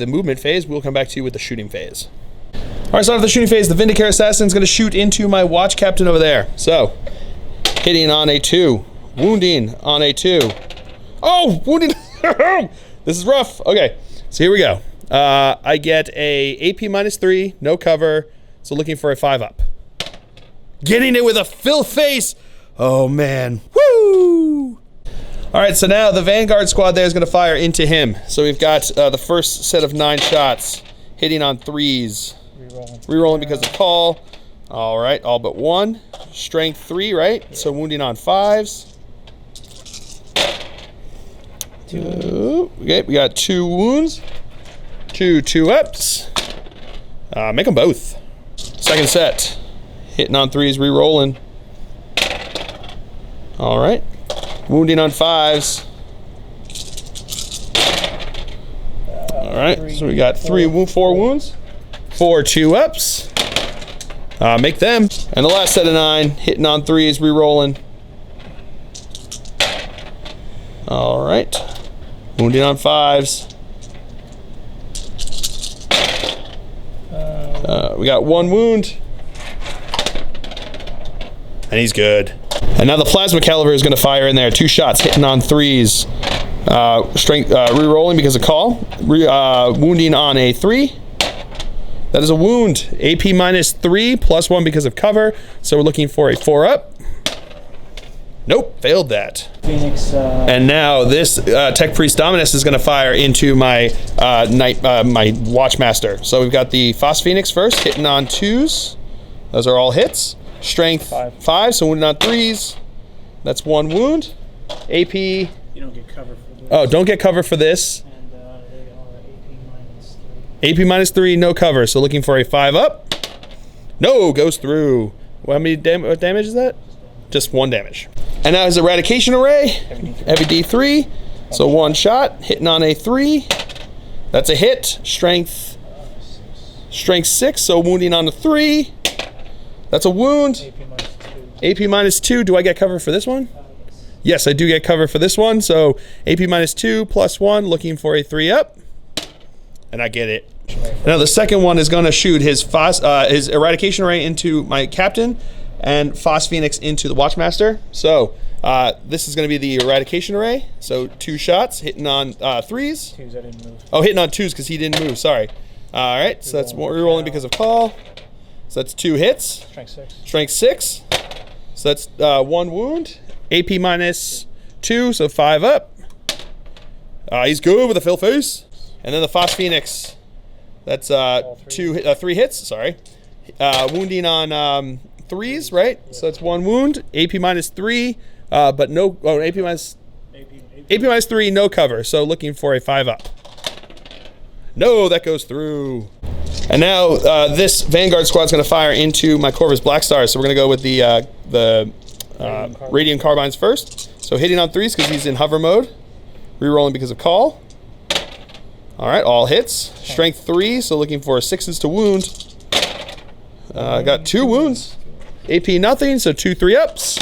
movement phase. We'll come back to you with the shooting phase. All right, so after the shooting phase, the Vindicare Assassin is going to shoot into my watch captain over there. So, hitting on a 2. Wounding on a 2. Oh, wounding. This is rough. Okay, so here we go. I get a AP -3, no cover, so looking for a 5 up. Getting it with a fill face. Oh, man. Woo! All right, so now the Vanguard squad there is going to fire into him. So we've got the first set of 9 shots, hitting on 3s. Rerolling because of call. All right, all but 1. Strength 3, right? So wounding on 5s. Okay, we got 2 wounds. 2 ups. Make them both. Second set. Hitting on 3s, re-rolling. All right. Wounding on 5s. All right, so we got 4 wounds. 4 2 ups. Make them. And the last set of 9, hitting on 3s, re-rolling. All right. Wounding on 5s. We got 1 wound. And he's good. And now the plasma caliber is going to fire in there. 2 shots, hitting on 3s. Strength re-rolling because of call. Wounding on a 3. That is a wound. AP -3 +1 because of cover. So we're looking for a 4 up. Nope, failed that.
Phoenix.
And now this Tech Priest Dominus is going to fire into my my Watchmaster. So we've got the Phos Phoenix first, hitting on 2s. Those are all hits. Strength 5, so wounding on 3s. That's 1 wound. AP.
You don't get cover for this.
Oh, don't get cover for this.
And they are AP
AP
-3.
-3, no cover. So looking for a 5 up. No, goes through. Well, how many what damage is that? Just 1 damage. And now his eradication array. Heavy D3. So 1 shot, hitting on a 3. That's a hit. Strength 6, so wounding on a 3. That's a wound. AP -2. Do I get cover for this one? Yes, I do get cover for this one. So AP -2 +1, looking for a 3 up. And I get it. Now the second one is going to shoot his eradication array into my captain and Phos Phoenix into the Watchmaster. So this is going to be the eradication array. So 2 shots, hitting on 3s.
2s, I didn't move.
Oh, hitting on 2s because he didn't move. Sorry. All right, so that's re-rolling because of call. So that's 2 hits.
Strength 6.
Strength 6. So that's 1 wound. AP -2, so 5 up. He's good with a fill face. And then the Phos Phoenix. That's 3 hits. Sorry. Wounding on 3s, right? So that's 1 wound. AP -3, but no. Oh, AP -3, no cover. So looking for a 5 up. No, that goes through. And now this Vanguard squad's going to fire into my Corvus Black Stars. So we're going to go with the Radiant Carbines first. So hitting on 3s because he's in hover mode. Rerolling because of call. All right, all hits. Strength 3, so looking for 6s to wound. Got 2 wounds. AP nothing, so 2 3 ups.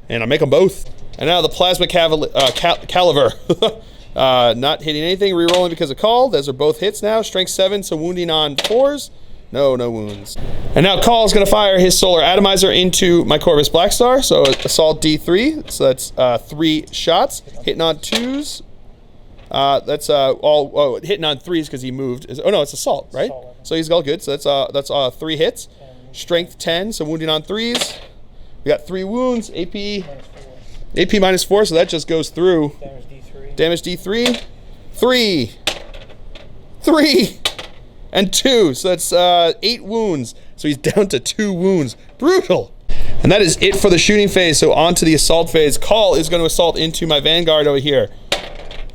And I make them both. And now the Plasma Caliver. Not hitting anything, rerolling because of call. Those are both hits now. Strength 7, so wounding on 4s. No wounds. And now Call is going to fire his Solar Atomizer into my Corvus Black Star. So Assault D3, so that's 3 shots. Hitting on 2s. That's hitting on 3s because he moved. Oh no, it's Assault, right? Assault. So he's all good. So that's 3 hits. Strength 10, so wounding on 3s. We got 3 wounds. AP -4, so that just goes through. Damage D3. 3, and 2. So that's 8 wounds. So he's down to 2 wounds. Brutal. And that is it for the shooting phase. So on to the assault phase. Call is going to assault into my Vanguard over here.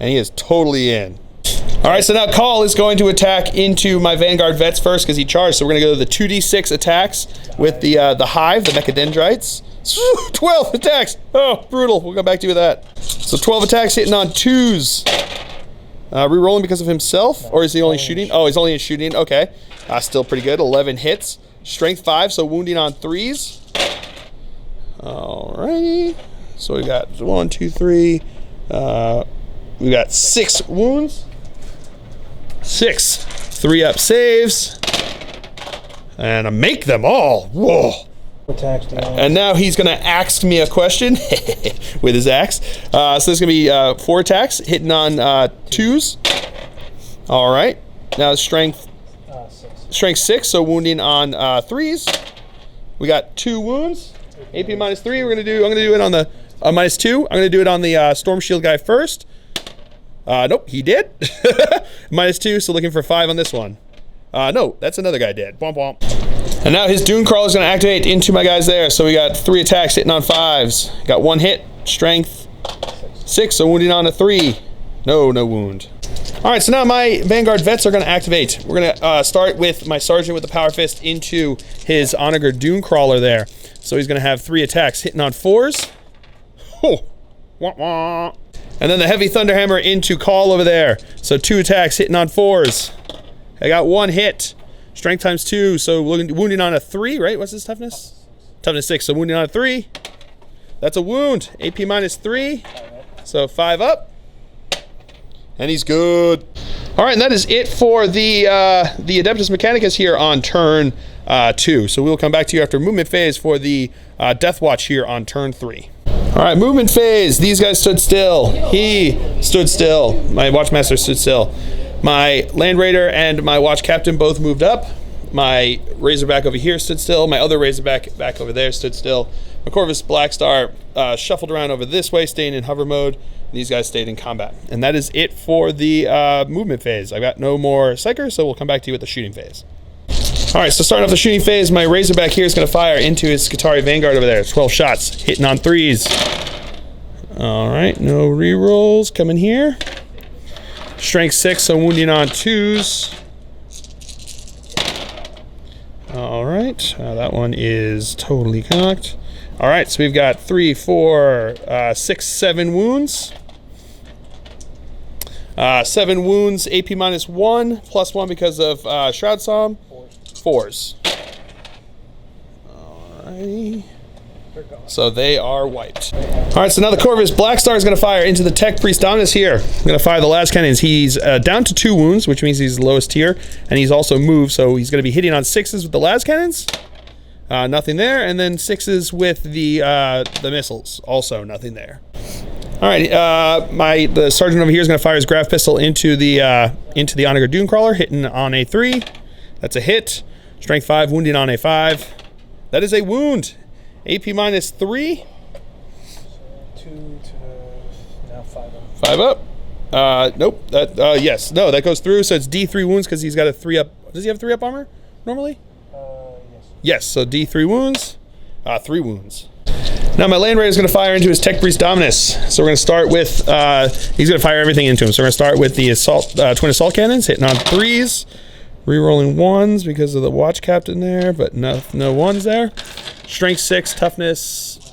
And he is totally in. All right, so now Call is going to attack into my Vanguard vets first because he charged. So we're going to go to the 2d6 attacks with the Hive, the Mechadendrites. 12 attacks. Oh, brutal. We'll go back to you with that. So 12 attacks hitting on 2s. Rerolling because of himself, or is he only shooting? Oh, he's only shooting. Okay, still pretty good. 11 hits. Strength 5, so wounding on 3s. Alrighty. So we got 1, 2, 3. We got 6 wounds. 6 3 up saves, and I make them all. Whoa. And now he's going to ask me a question with his axe. So there's going to be 4 attacks, hitting on 2s. All right. Now strength 6, so wounding on 3s. We got 2 wounds. AP -3. I'm going to do it on the -2. I'm going to do it on the Storm Shield guy first. Nope, he did. -2, so looking for 5 on this one. No, that's another guy dead. Womp womp. And now his Dune Crawler is going to activate into my guys there. So we got 3 attacks hitting on 5s. Got 1 hit, strength 6, so wounding on a 3. No wound. All right, so now my Vanguard vets are going to activate. We're going to start with my Sergeant with the Power Fist into his Onager Dune Crawler there. So he's going to have 3 attacks hitting on 4s. Oh. Wah, wah. And then the Heavy Thunderhammer into Call over there. So 2 attacks hitting on 4s. I got 1 hit. Strength times 2, so wounding on a 3, right? What's his toughness? Toughness 6, so wounding on a 3. That's a wound. AP minus 3, so 5 up. And he's good. All right, and that is it for the Adeptus Mechanicus here on turn 2. So we'll come back to you after movement phase for the Deathwatch here on turn 3. All right, movement phase. These guys stood still. He stood still. My Watchmaster stood still. My Land Raider and my Watch Captain both moved up. My Razorback over here stood still. My other Razorback back over there stood still. My Corvus Blackstar shuffled around over this way, staying in hover mode. These guys stayed in combat. And that is it for the movement phase. I've got no more Psyker, so we'll come back to you with the shooting phase. All right, so starting off the shooting phase, my Razorback here is going to fire into his Skitarii Vanguard over there. 12 shots, hitting on 3s. All right, no rerolls coming here. Strength 6, so wounding on 2s. All right, that one is totally cocked. All right, so we've got 3, 4, 6, 7 wounds. 7 wounds, AP minus 1, plus 1 because of Shroud Psalm. 4s. Alrighty. So they are wiped. Alright, so now the Corvus Blackstar is going to fire into the Tech Priest Dominus here. I'm going to fire the last cannons. He's down to 2 wounds, which means he's the lowest tier, and he's also moved, so he's going to be hitting on 6s with the las cannons. Nothing there, and then 6s with the missiles. Also nothing there. Alright, the Sergeant over here is going to fire his Grav Pistol into the Onager Dune Crawler, hitting on a 3. That's a hit. Strength 5, wounding on a 5. That is a wound. AP minus 3.
2 to now 5 up.
5 up. Nope. That yes. No, that goes through. So it's D3 wounds because he's got a 3 up. Does he have 3 up armor normally?
Yes.
Yes. So D3 wounds. 3 wounds. Now my Land Raider is going to fire into his Tech Priest Dominus. So we're going to start with. He's going to fire everything into him. So we're going to start with the twin assault cannons, hitting on 3s. Rerolling 1s because of the Watch Captain there, but no 1s there. Strength 6, toughness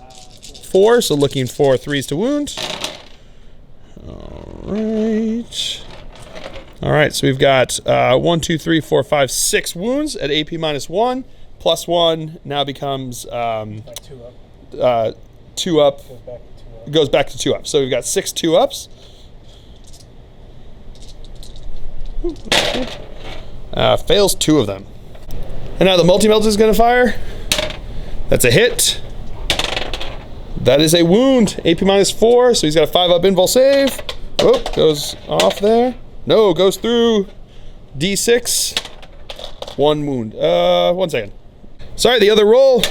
4, so looking for 3s to wound. All right, so we've got 1, 2, 3, 4, 5, 6 wounds at AP minus 1. Plus 1 now becomes 2 up. 2 up. Goes back to 2 up. So we've got 6 2 ups. Fails 2 of them. And now the multi-melt is going to fire. That's a hit. That is a wound. AP minus 4, so he's got a 5 up invul save. Oh, goes off there. No, goes through. D6. 1 wound. 1 second. Sorry, the other roll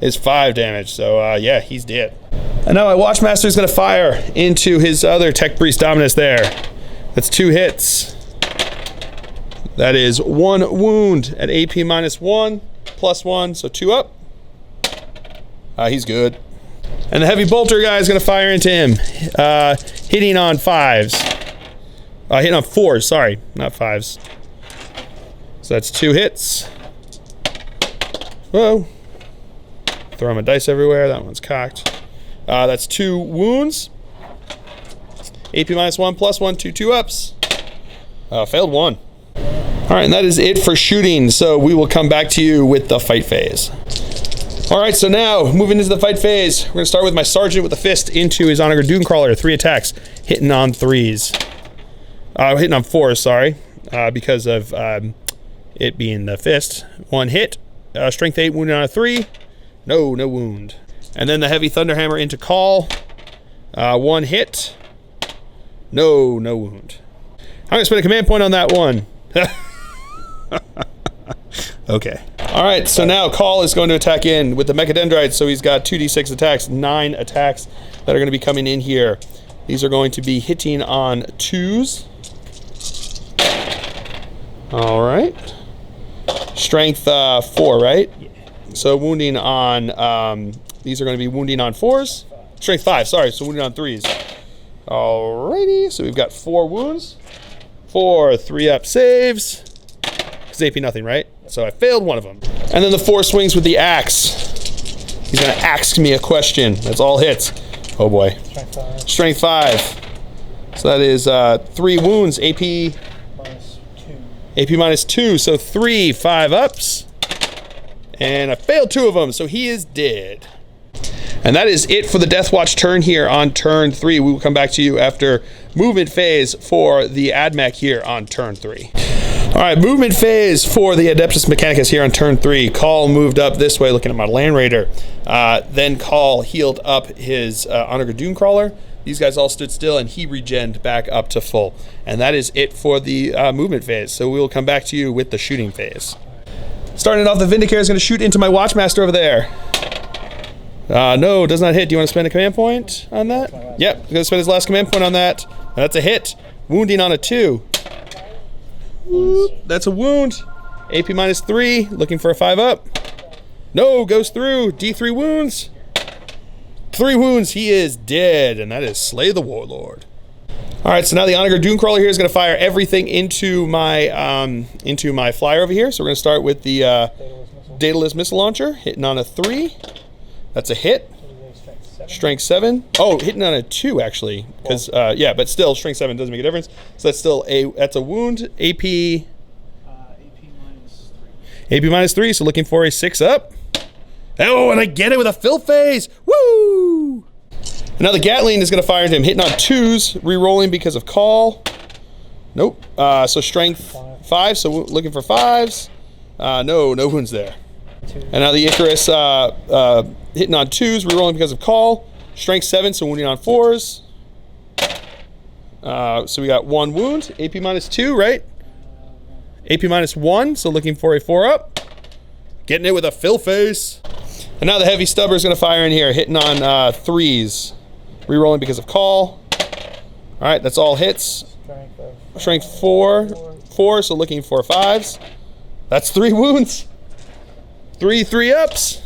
is 5 damage, so yeah, he's dead. And now my Watchmaster is going to fire into his other Tech Priest Dominus there. That's 2 hits. That is 1 wound at AP minus 1, plus 1, so 2 up. He's good. And the Heavy Bolter guy is going to fire into him, hitting on 5s. Hitting on 4s, sorry, not 5s. So that's 2 hits. Whoa. Throw my dice everywhere, that one's cocked. That's 2 wounds. AP minus 1, plus 1, 2 ups. Failed 1. All right, and that is it for shooting. So we will come back to you with the fight phase. All right, so now moving into the fight phase, we're gonna start with my Sergeant with the fist into his Onager Dune Crawler. 3 attacks, hitting on 3s. Hitting on 4s, sorry, because of it being the fist. 1 hit, strength 8, wounded on a 3. No wound. And then the Heavy Thunderhammer into Call. 1 hit. No wound. I'm gonna spend a command point on that one. Okay. All right, so now Call is going to attack in with the Mechadendrites, so he's got 2d6 attacks, 9 attacks that are going to be coming in here. These are going to be hitting on 2s. All right. Strength 4, right?
Yeah.
So wounding on, these are going to be wounding on 4s. Strength 5, sorry, so wounding on 3s. Alrighty, so we've got 4 wounds. 4 3-up saves. Because AP nothing, right? So I failed one of them. And then the 4 swings with the axe. He's going to ask me a question. That's all hits. Oh boy.
Strength 5.
Strength 5. So that is 3 wounds. AP
Minus 2.
AP minus 2. So 3 5-ups. And I failed 2 of them, so he is dead. And that is it for the Deathwatch turn here on turn 3. We will come back to you after movement phase for the AdMech here on turn 3. All right, movement phase for the Adeptus Mechanicus here on turn 3. Call moved up this way, looking at my Land Raider. Then Call healed up his Honor Dune Crawler. These guys all stood still, and he regened back up to full. And that is it for the movement phase. So we will come back to you with the shooting phase. Starting off, the Vindicator is going to shoot into my Watchmaster over there. No, does not hit. Do you want to spend a command point on that? Yep, he's going to spend his last command point on that. That's a hit. Wounding on a 2. That's a wound. AP minus 3, looking for a 5-up. No, goes through. D3 wounds. 3 wounds, he is dead, and that is Slay the Warlord. All right, so now the Honor Dune Crawler here is going to fire everything into my flyer over here. So we're going to start with the Daedalus missile launcher, hitting on a 3. That's a hit. Strength 7. Oh, hitting on a 2 actually, because yeah, but still strength 7 doesn't make a difference. So that's still that's a wound. AP
minus 3.
AP minus 3. So looking for a 6-up. Oh, and I get it with a fill phase. Woo! And now the Gatling is going to fire into him, hitting on 2s, re-rolling because of call. Nope. So strength 5. So looking for 5s. No wounds there.
2.
And now the Icarus hitting on 2s, re-rolling because of call. Strength 7, so wounding on 4s. So we got 1 wound. AP minus 2, right? AP minus 1, so looking for a 4-up. Getting it with a fill face. And now the Heavy Stubber is going to fire in here, hitting on 3s. Re-rolling because of call. All right, that's all hits. Strength 4, so looking for 5s. That's 3 wounds. 3 3-ups.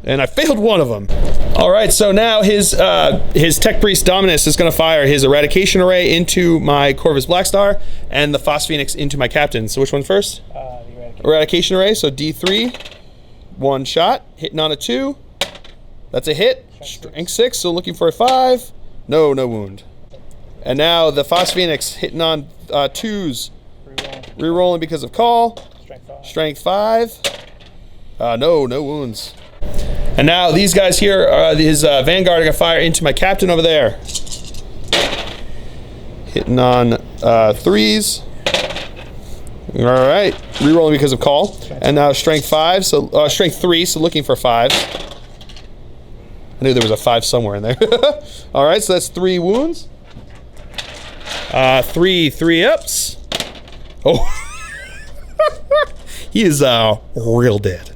And I failed one of them. All right, so now his Tech Priest Dominus is going to fire his Eradication Array into my Corvus Blackstar and the Phosphoenix into my Captain. So which one first?
The
Eradication Array, so D3. 1 shot, hitting on a 2. That's a hit. Strength 6, so looking for a 5. No wound. And now the Phosphoenix hitting on 2s. Rerolling because of call. Strength 5. No wounds. And now these guys here, his Vanguard are going to fire into my Captain over there. Hitting on 3s. All right, rerolling because of call. And now strength 5, so strength 3, so looking for 5. I knew there was a 5 somewhere in there. All right, so that's 3 wounds. 3 3-ups. Oh, he is real dead.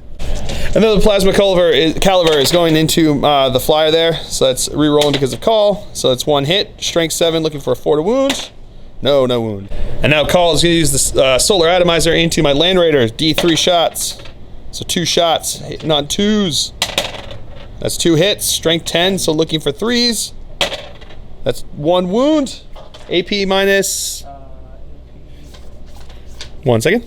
And then the Plasma Caliver is going into the flyer there, so that's rerolling because of call. So that's 1 hit. Strength 7, looking for a 4 to wound. No wound. And now Call is going to use the Solar Atomizer into my Land Raider. D3 shots. So 2 shots, hitting on 2s. That's 2 hits. Strength 10, so looking for 3s. That's 1 wound. AP minus... 1 second.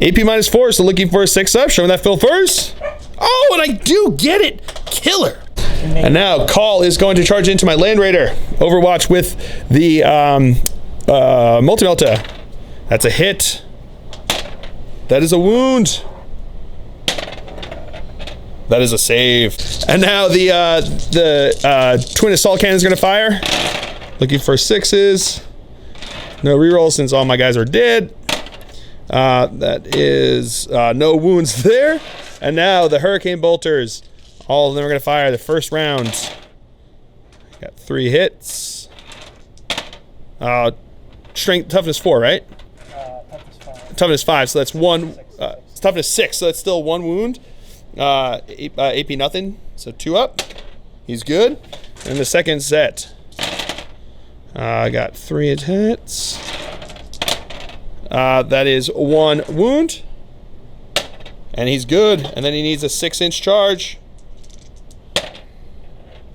AP minus 4, so looking for a 6-up. Showing that fill first. Oh, and I do get it. Killer. And now Call is going to charge into my Land Raider. Overwatch with the Multi-Melta. That's a hit. That is a wound. That is a save. And now the Twin Assault Cannon is going to fire. Looking for 6s. No reroll since all my guys are dead. That is no wounds there. And now the Hurricane Bolters. All of them are going to fire the first round. Got 3 hits. Strength, toughness 4, right? Toughness 5, so that's 1. Toughness 6, so that's still 1 wound. AP nothing, so 2 up. He's good. And the second set, I got 3 hits. That is 1 wound. And he's good. And then he needs a 6-inch charge.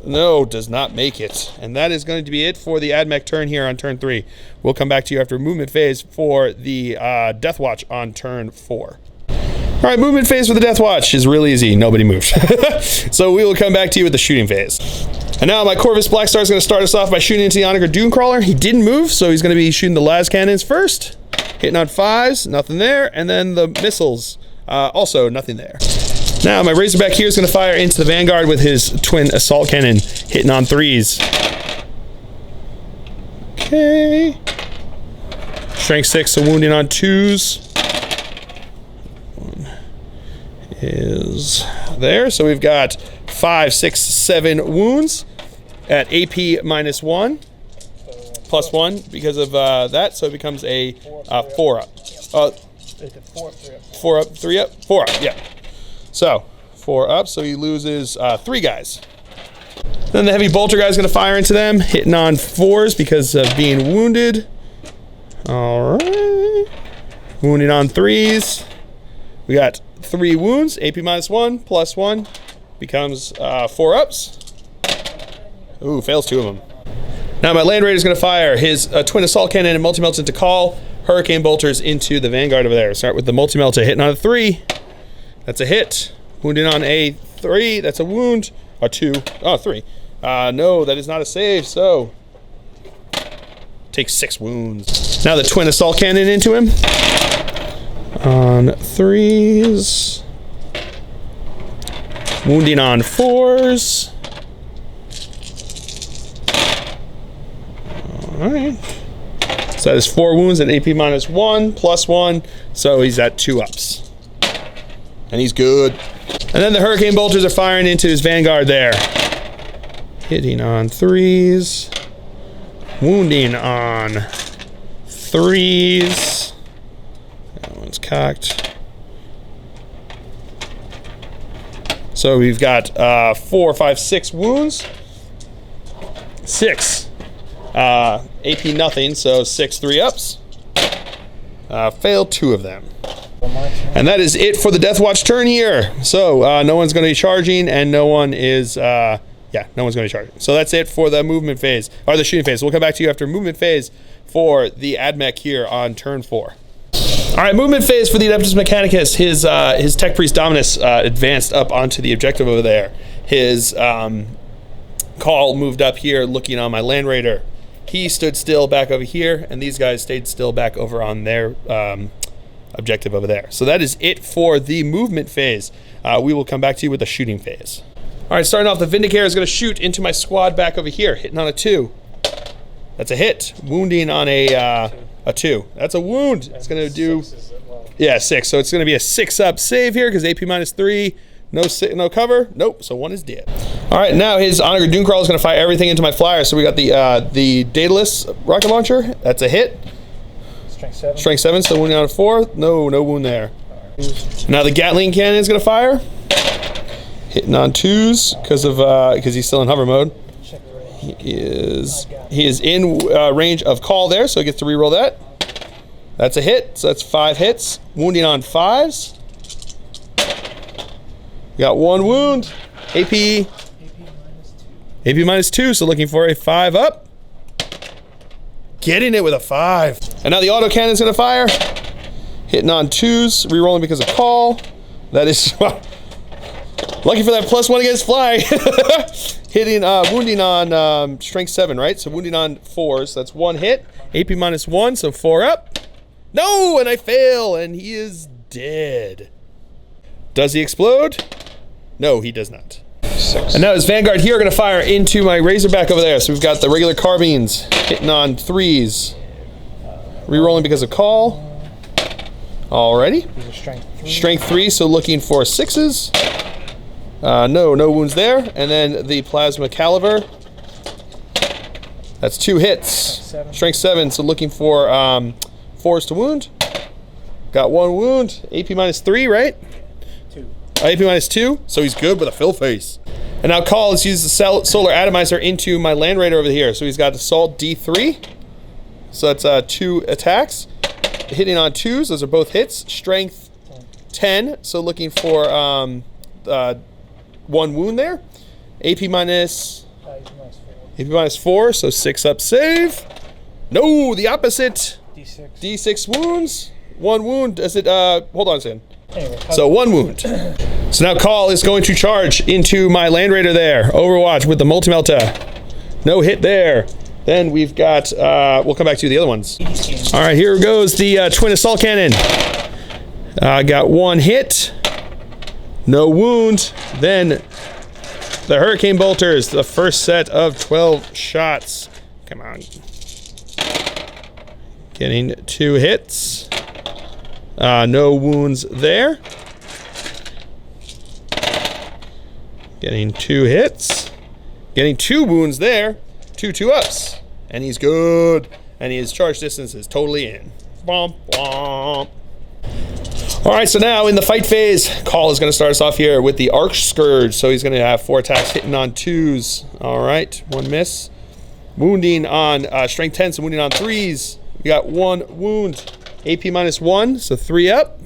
No, does not make it. And that is going to be it for the AdMech turn here on turn 3. We'll come back to you after movement phase for the Deathwatch on turn 4. All right, movement phase for the Deathwatch is real easy. Nobody moved. So we will come back to you with the shooting phase. And now my Corvus Blackstar is going to start us off by shooting into the Onager Dunecrawler. He didn't move, so he's going to be shooting the las cannons first. Hitting on 5s, nothing there. And then the missiles, also nothing there. Now my Razorback here is going to fire into the Vanguard with his twin assault cannon, hitting on 3s. Okay. Strength 6, so wounding on 2s. One is there. So we've got 5, 6, 7 wounds at AP -1, +1 because of that. So it becomes a 4 up. 4 up, 3 up, 4 up, yeah. So, 4 up, so he loses 3 guys. Then the heavy bolter guy is going to fire into them, hitting on 4s because of being wounded. Alright. Wounding on 3s. We got 3 wounds, AP -1, +1. Becomes 4 ups. Ooh, fails 2 of them. Now my Land Raider is going to fire his twin assault cannon and multi-melts into call. Hurricane bolters into the Vanguard over there. Start with the multi-melter hitting on a 3. That's a hit. Wounding on a 3. That's a wound. A 2. Oh, 3. No, that is not a save, so takes 6 wounds. Now the twin assault cannon into him. On 3s. Wounding on 4s. Alright. So that is 4 wounds at AP -1, +1. So he's at 2 ups. And he's good. And then the Hurricane Bolters are firing into his Vanguard there. Hitting on 3s. Wounding on 3s. That one's cocked. So we've got 4, 5, 6 wounds. 6. AP nothing, so 6 3-ups. Failed 2 of them. And that is it for the Deathwatch turn here. So no one's going to be charging, and no one is, no one's going to be charging. So that's it for the movement phase, or the shooting phase. We'll come back to you after movement phase for the AdMech here on turn 4. All right, movement phase for the Adeptus Mechanicus. His Tech Priest Dominus advanced up onto the objective over there. His call moved up here looking on my Land Raider. He stood still back over here, and these guys stayed still back over on their objective over there. So that is it for the movement phase. We will come back to you with the shooting phase. All right, starting off, the Vindicator is going to shoot into my squad back over here, hitting on a 2. That's a hit. Wounding on a 2. That's a wound. It's going to do, 6. So it's going to be a 6-up save here because AP -3. No cover. Nope. So 1 is dead. All right, now his Onager Dunecrawler is going to fire everything into my flyer. So we got the Daedalus rocket launcher. That's a hit. Strength 7. So wounding on a 4. No wound there. Now the Gatling cannon is going to fire. Hitting on 2s because he's still in hover mode. He is in range of call there, so he gets to reroll that. That's a hit. So that's 5 hits. Wounding on 5s. Got 1 wound. AP -2, so looking for a 5 up. Getting it with a 5. And now the auto cannon is going to fire. Hitting on 2s, rerolling because of call. That is, well, lucky for that +1 against flying. Hitting, wounding on strength 7, right? So wounding on 4s, that's 1 hit. AP -1, so 4 up. No, and I fail, and he is dead. Does he explode? No, he does not. 6. And now his Vanguard here are going to fire into my Razorback over there. So we've got the regular carbines hitting on 3s. Rerolling because of call. Alrighty. Strength 3, so looking for 6s. No wounds there. And then the Plasma Caliber. That's 2 hits. Strength 7, so looking for 4s to wound. Got 1 wound. AP -3, right? AP -2, so he's good with a fill face. And now call, let's use the Solar Atomizer into my Land Raider over here. So he's got Assault D3. So that's 2 attacks. Hitting on 2s, those are both hits. Strength 10, so looking for 1 wound there. AP minus AP minus 4, so 6 up save. No, the opposite.
D6.
D6 wounds. 1 wound. Does it hold on a second.
Anyway,
So 1 wound. So now Call is going to charge into my Land Raider there. Overwatch with the multi-melta. No hit there. Then we've got, we'll come back to the other ones. All right, here goes the twin assault cannon. Got 1 hit. No wound. Then the hurricane bolters, the first set of 12 shots. Come on. Getting 2 hits. No wounds there. Getting 2 hits. Getting 2 wounds there. 2 ups. And he's good. And his charge distance is totally in. Womp womp. Alright, so now in the fight phase, Call is going to start us off here with the Arch Scourge. So he's going to have 4 attacks hitting on 2s. Alright, 1 miss. Wounding on strength 10, so wounding on 3s. We got 1 wound. AP minus 1, so 3 up.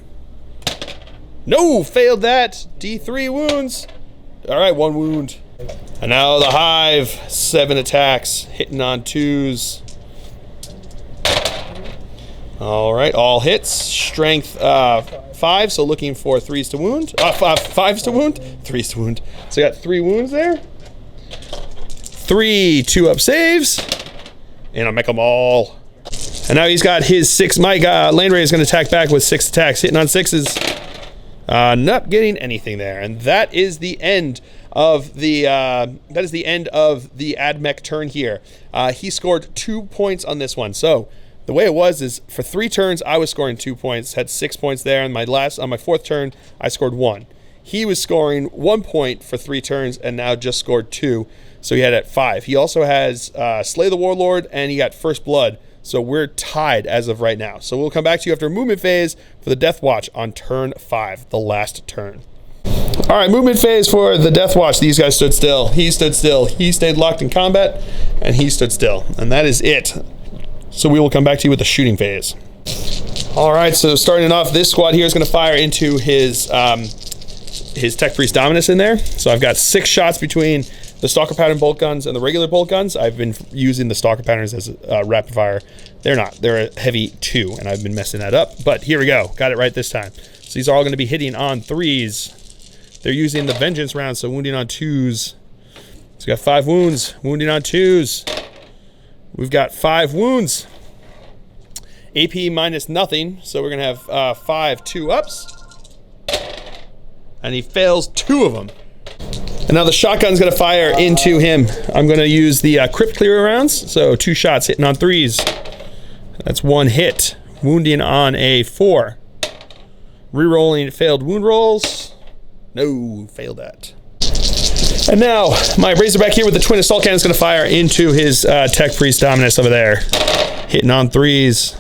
No, failed that. D3 wounds. Alright, 1 wound. And now the Hive, 7 attacks, hitting on 2s. Alright, all hits. Strength 5, so looking for 3s to wound. 5s to wound? 3s to wound. So I got 3 wounds there. 3 2-up saves. And I'll make them all. And now he's got his 6. My Land Raider is going to attack back with 6 attacks, hitting on 6s. Not getting anything there. And that is the end of the Admech turn here. He scored 2 points on this one. So the way it was is for 3 turns I was scoring 2 points, had 6 points there, and on my 4th turn I scored 1. He was scoring 1 point for 3 turns and now just scored 2. So he had at 5. He also has Slay the Warlord and he got First Blood. So we're tied as of right now. So we'll come back to you after movement phase for the Deathwatch on turn 5, the last turn. All right, movement phase for the Deathwatch. These guys stood still. He stood still. He stayed locked in combat, and he stood still. And that is it. So we will come back to you with the shooting phase. All right, so starting off, this squad here is going to fire into his Tech Priest Dominus in there. So I've got 6 shots between the Stalker Pattern bolt guns and the regular bolt guns. I've been using the Stalker Patterns as rapid fire. They're not. They're a heavy 2, and I've been messing that up. But here we go. Got it right this time. So these are all going to be hitting on 3s. They're using the Vengeance round, so wounding on 2s. So we got 5 wounds. Wounding on 2s. We've got 5 wounds. AP minus nothing, so we're going to have 5 2-ups. And he fails 2 of them. And now the shotgun's going to fire into him. I'm going to use the Crypt Clearer rounds. So 2 shots hitting on 3s. That's 1 hit. Wounding on a 4. Rerolling failed wound rolls. No, failed that. And now my Razorback here with the Twin Assault Cannon is going to fire into his Tech Priest Dominus over there. Hitting on 3s.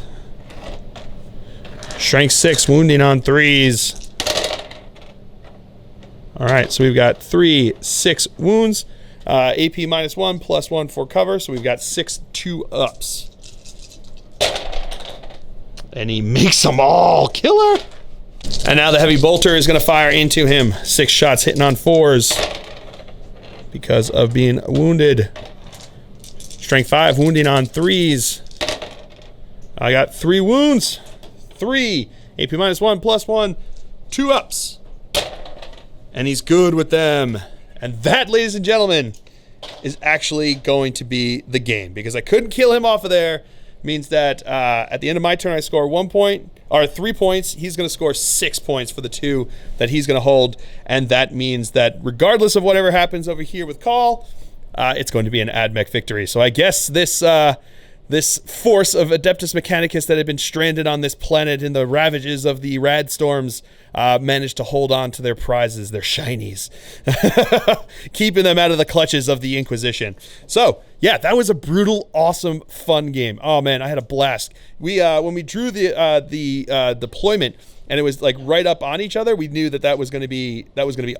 Strength 6, wounding on 3s. Alright, so we've got 6 wounds. AP minus 1, plus 1 for cover, so we've got 6 2-ups. And he makes them all. Killer! And now the Heavy Bolter is going to fire into him. 6 shots hitting on 4s. Because of being wounded. Strength 5, wounding on 3s. I got 3 wounds. 3. AP minus 1, plus 1. 2-ups. And he's good with them. And that, ladies and gentlemen, is actually going to be the game. Because I couldn't kill him off of there. Means that at the end of my turn, I score 1 point, or 3 points. He's going to score 6 points for the 2 that he's going to hold. And that means that regardless of whatever happens over here with Call, it's going to be an Admech victory. So I guess this force of Adeptus Mechanicus that had been stranded on this planet in the ravages of the rad storms managed to hold on to their prizes, their shinies, keeping them out of the clutches of the Inquisition. So yeah, that was a brutal, awesome, fun game. Oh man, I had a blast. We when we drew the deployment and it was like right up on each other, we knew that was going to be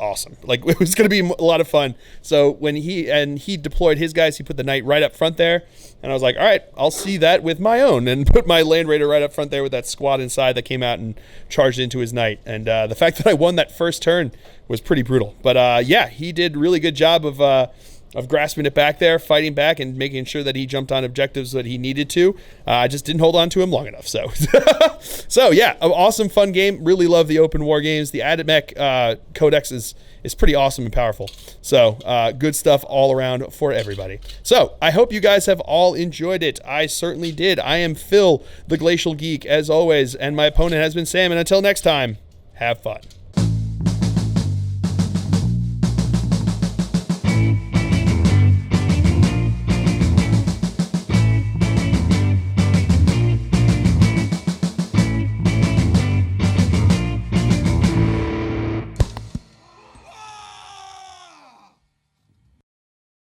awesome. Like it was going to be a lot of fun. So when he deployed his guys, he put the Knight right up front there, and I was like, all right, I'll see that with my own, and put my Land Raider right up front there with that squad inside that came out and charged into his Knight, and And the fact that I won that first turn was pretty brutal. But yeah, he did really good job of grasping it back there, fighting back, and making sure that he jumped on objectives that he needed to. I just didn't hold on to him long enough. So, so yeah, an awesome, fun game. Really love the open war games. The Adeptus Mech Codex is pretty awesome and powerful. So, good stuff all around for everybody. So, I hope you guys have all enjoyed it. I certainly did. I am Phil, the Glacial Geek, as always, and my opponent has been Sam. And until next time, have fun.